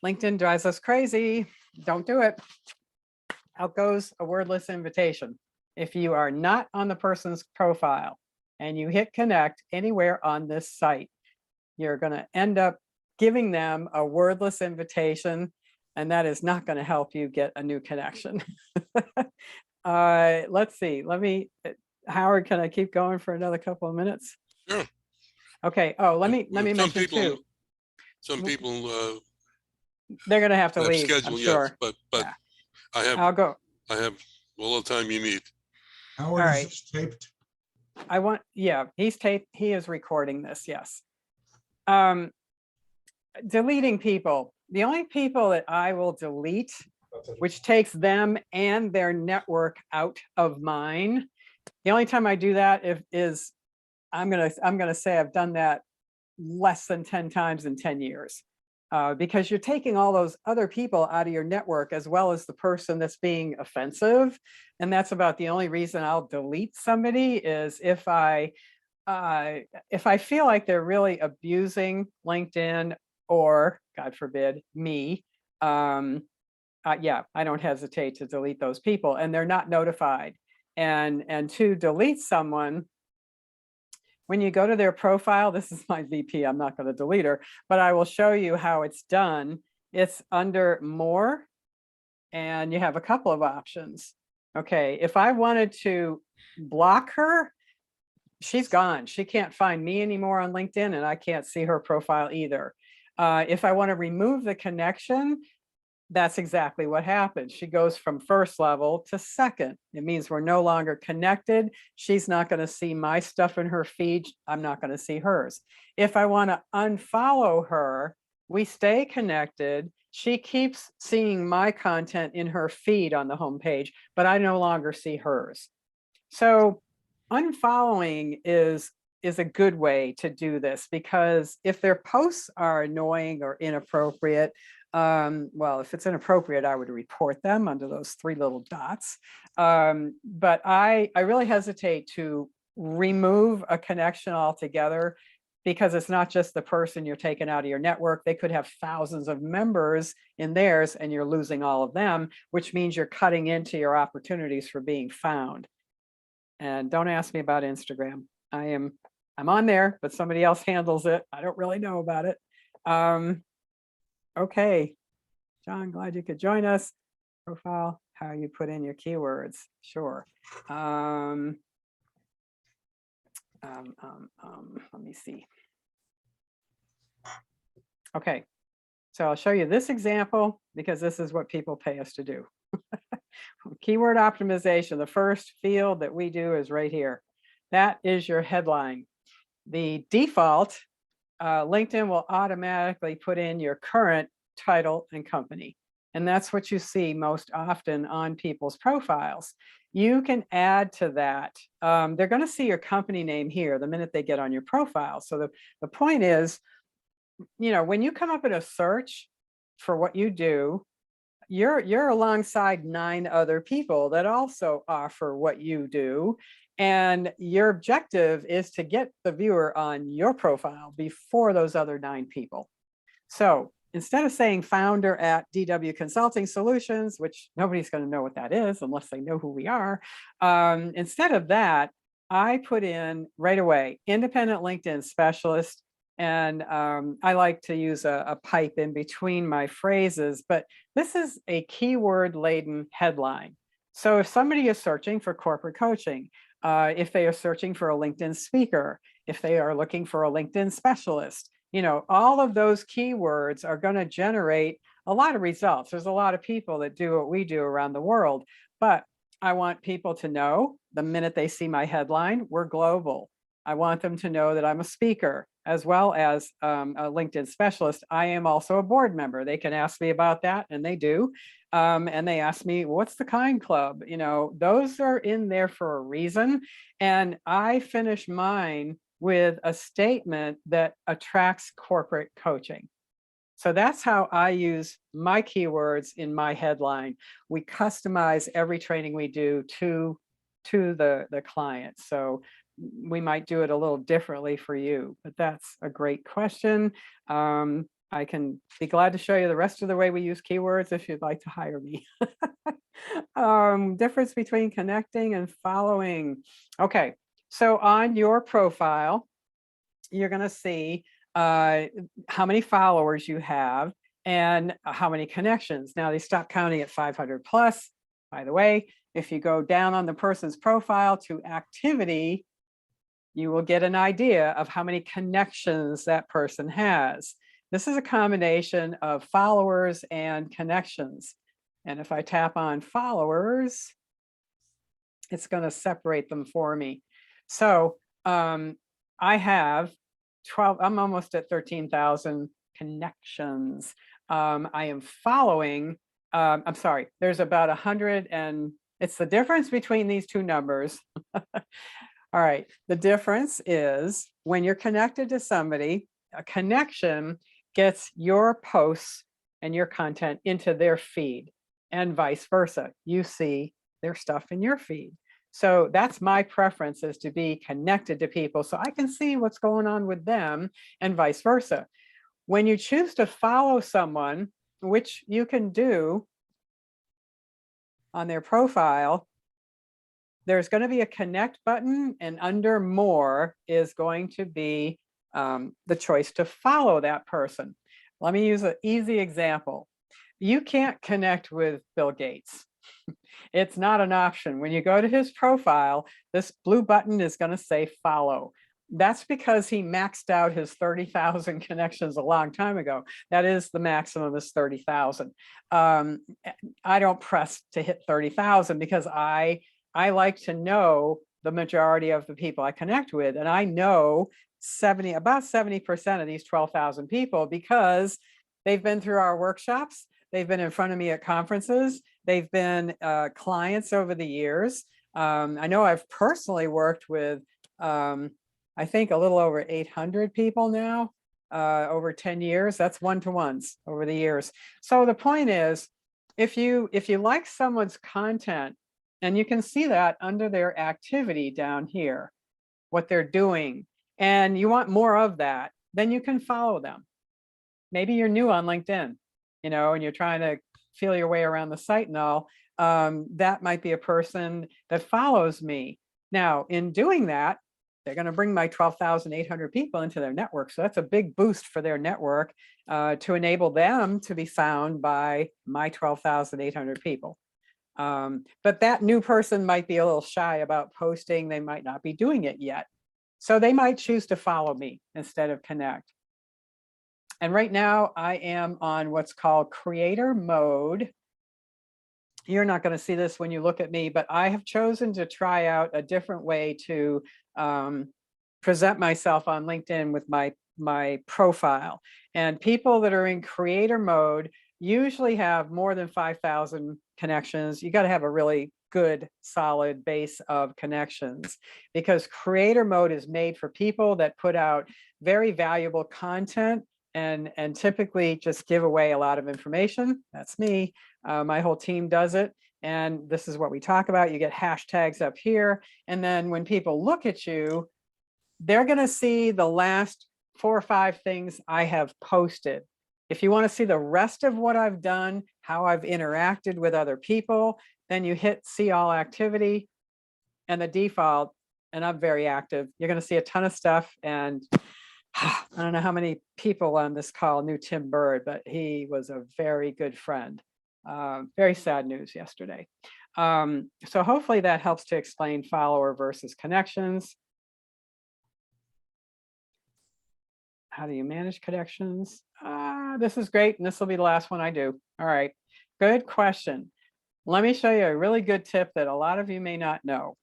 LinkedIn drives us crazy. Don't do it. Out goes a wordless invitation. If you are not on the person's profile and you hit connect anywhere on this site, you're going to end up giving them a wordless invitation, and that is not going to help you get a new connection. Let's see. Howard, can I keep going for another couple of minutes? Sure. Okay. Oh, let me mention too. Some people They're going to have to have leave, schedule, I'm sure. yes, but Yeah. I have I'll go. all the time you need. Howard, All is right. this taped? He's taped. He is recording this. Yes. Deleting people. The only people that I will delete, which takes them and their network out of mine. The only time I do that is I'm gonna say I've done that less than 10 times in 10 years. Because you're taking all those other people out of your network, as well as the person that's being offensive. And that's about the only reason I'll delete somebody, is if I feel like they're really abusing LinkedIn, or God forbid me, I don't hesitate to delete those people, and they're not notified. And to delete someone, when you go to their profile, this is my VP, I'm not going to delete her, but I will show you how it's done. It's under more, and you have a couple of options. Okay, if I wanted to block her, she's gone. She can't find me anymore on LinkedIn, and I can't see her profile either. If I want to remove the connection, that's exactly what happens. She goes from first level to second. It means we're no longer connected. She's not going to see my stuff in her feed. I'm not going to see hers. If I want to unfollow her, we stay connected. She keeps seeing my content in her feed on the homepage, but I no longer see hers. So unfollowing is a good way to do this, because if their posts are annoying or inappropriate, well, if it's inappropriate, I would report them under those 3 little dots. But I really hesitate to remove a connection altogether, because it's not just the person you're taking out of your network. They could have thousands of members in theirs, and you're losing all of them, which means you're cutting into your opportunities for being found. And don't ask me about Instagram. I'm on there, but somebody else handles it. I don't really know about it. Okay, John, glad you could join us. Profile, how you put in your keywords. Sure. Let me see. Okay, so I'll show you this example, because this is what people pay us to do. Keyword optimization. The first field that we do is right here. That is your headline. The default, LinkedIn will automatically put in your current title and company. And that's what you see most often on people's profiles. You can add to that. They're going to see your company name here the minute they get on your profile. So the point is, when you come up in a search for what you do, you're alongside 9 other people that also offer what you do. And your objective is to get the viewer on your profile before those other 9 people. So instead of saying founder at DW Consulting Solutions, which nobody's going to know what that is unless they know who we are, instead of that, I put in right away, independent LinkedIn specialist, And I like to use a pipe in between my phrases, but this is a keyword laden headline. So if somebody is searching for corporate coaching, if they are searching for a LinkedIn speaker, if they are looking for a LinkedIn specialist, you know, all of those keywords are going to generate a lot of results. There's a lot of people that do what we do around the world, but I want people to know the minute they see my headline, we're global. I want them to know that I'm a speaker as well as a LinkedIn specialist. I am also a board member. They can ask me about that, and they do. And they ask me, what's the Kind Club? You know, those are in there for a reason. And I finish mine with a statement that attracts corporate coaching. So that's how I use my keywords in my headline. We customize every training we do to the client. So we might do it a little differently for you, but that's a great question. I can be glad to show you the rest of the way we use keywords if you'd like to hire me. Difference between connecting and following. Okay, so on your profile, you're going to see how many followers you have and how many connections. Now they stop counting at 500 plus. By the way, if you go down on the person's profile to activity, you will get an idea of how many connections that person has. This is a combination of followers and connections. And if I tap on followers, it's going to separate them for me. So I have 12, I'm almost at 13,000 connections. I am following, I'm sorry, there's about 100 and it's the difference between these two numbers. All right, the difference is when you're connected to somebody, a connection gets your posts and your content into their feed and vice versa. You see their stuff in your feed. So that's my preference, is to be connected to people so I can see what's going on with them and vice versa. When you choose to follow someone, which you can do on their profile, there's going to be a connect button, and under more is going to be the choice to follow that person. Let me use an easy example. You can't connect with Bill Gates. It's not an option. When you go to his profile, this blue button is going to say follow. That's because he maxed out his 30,000 connections a long time ago. That is the maximum, is 30,000. I don't press to hit 30,000 because I like to know the majority of the people I connect with. And I know about 70% of these 12,000 people because they've been through our workshops. They've been in front of me at conferences. They've been clients over the years. I know I've personally worked with, I think, a little over 800 people now over 10 years. That's one-to-ones over the years. So the point is, if you like someone's content, and you can see that under their activity down here, what they're doing, and you want more of that, then you can follow them. Maybe you're new on LinkedIn, you know, and you're trying to feel your way around the site and all. That might be a person that follows me. Now, in doing that, they're going to bring my 12,800 people into their network. So that's a big boost for their network to enable them to be found by my 12,800 people. But that new person might be a little shy about posting. They might not be doing it yet. So they might choose to follow me instead of connect. And right now I am on what's called creator mode. You're not going to see this when you look at me, but I have chosen to try out a different way to present myself on LinkedIn with my profile. And people that are in creator mode usually have more than 5,000 connections. You got to have a really good, solid base of connections, because creator mode is made for people that put out very valuable content and typically just give away a lot of information. That's me. My whole team does it. And this is what we talk about. You get hashtags up here. And then when people look at you, they're going to see the last 4 or 5 things I have posted. If you want to see the rest of what I've done, how I've interacted with other people, then you hit see all activity and the default, and I'm very active. You're going to see a ton of stuff, and I don't know how many people on this call knew Tim Bird, but he was a very good friend. Very sad news yesterday. So hopefully that helps to explain follower versus connections. How do you manage connections? This is great, and this will be the last one I do. All right, good question. Let me show you a really good tip that a lot of you may not know.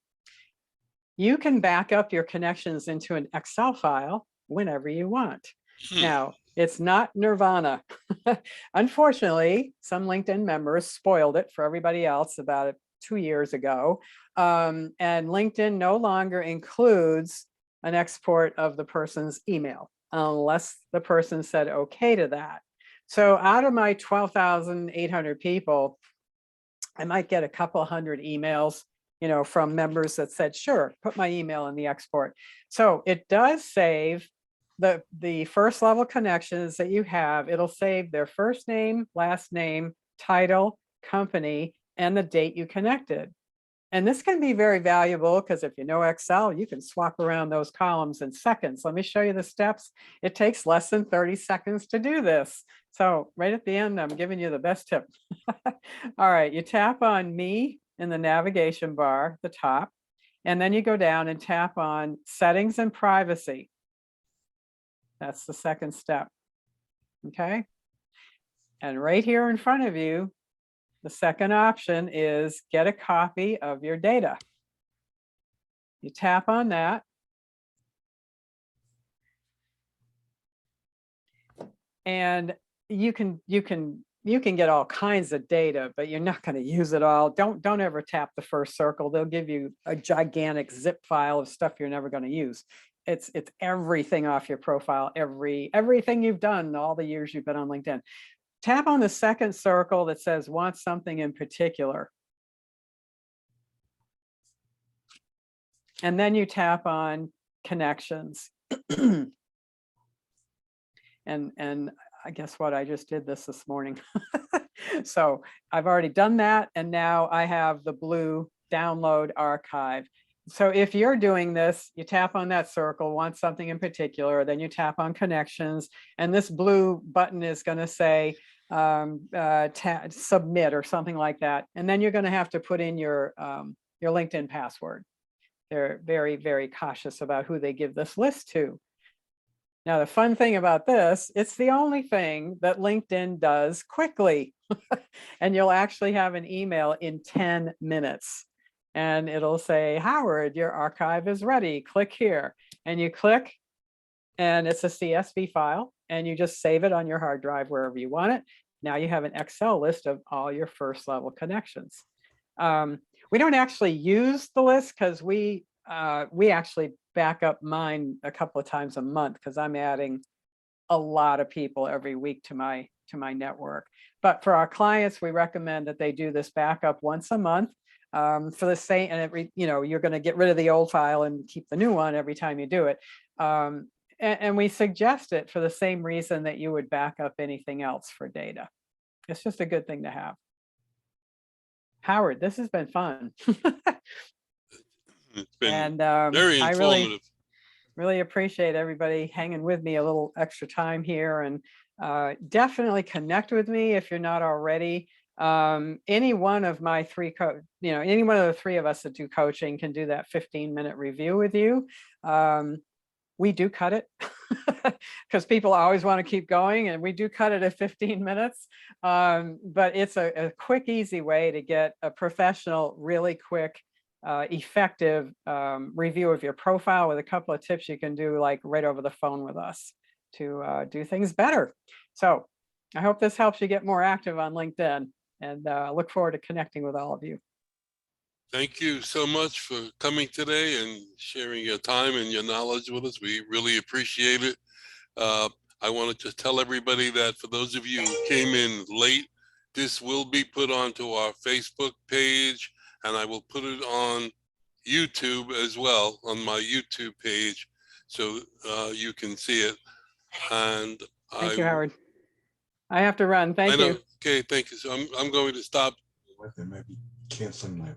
You can back up your connections into an Excel file whenever you want. Now, it's not nirvana. Unfortunately, some LinkedIn members spoiled it for everybody else about 2 years ago. And LinkedIn no longer includes an export of the person's email unless the person said okay to that. So out of my 12,800 people, I might get a couple hundred emails, you know, from members that said, sure, put my email in the export. So it does save the first level connections that you have. It'll save their first name, last name, title, company, and the date you connected. And this can be very valuable because if you know Excel, you can swap around those columns in seconds. Let me show you the steps. It takes less than 30 seconds to do this. So right at the end, I'm giving you the best tip. All right, you tap on me in the navigation bar, the top, and then you go down and tap on settings and privacy. That's the second step. Okay. And right here in front of you, the second option is get a copy of your data. You tap on that. And you can get all kinds of data, but you're not going to use it all. Don't ever tap the first circle. They'll give you a gigantic zip file of stuff you're never going to use. It's everything off your profile, everything you've done all the years you've been on LinkedIn. Tap on the second circle that says want something in particular. And then you tap on connections. And I guess what I just did this morning. So I've already done that. And now I have the blue download archive. So if you're doing this, you tap on that circle, want something in particular, then you tap on connections, and this blue button is going to say submit or something like that. And then you're going to have to put in your LinkedIn password. They're very, very cautious about who they give this list to. Now, the fun thing about this, it's the only thing that LinkedIn does quickly. And you'll actually have an email in 10 minutes. And it'll say, Howard, your archive is ready. Click here. And you click, and it's a CSV file. And you just save it on your hard drive wherever you want it. Now you have an Excel list of all your first level connections. We don't actually use the list because we actually back up mine a couple of times a month because I'm adding a lot of people every week to my network. But for our clients, we recommend that they do this backup once a month for the same, and you're going to get rid of the old file and keep the new one every time you do it. And we suggest it for the same reason that you would back up anything else for data. It's just a good thing to have. Howard, this has been fun. It's been And very I informative. really appreciate everybody hanging with me a little extra time here, and definitely connect with me if you're not already. Any one of my any one of the three of us that do coaching can do that 15-minute review with you. We do cut it because people always want to keep going, and we do cut it at 15 minutes. But it's a quick, easy way to get a professional, really quick, effective review of your profile with a couple of tips you can do like right over the phone with us to do things better. So I hope this helps you get more active on LinkedIn, and look forward to connecting with all of you. Thank you so much for coming today and sharing your time and your knowledge with us. We really appreciate it. I wanted to tell everybody that for those of you who came in late, this will be put onto our Facebook page, and I will put it on YouTube as well, on my YouTube page, so you can see it. And Thank you, Howard. I have to run. Thank you. Okay, thank you. So I'm going to stop. They might be canceling my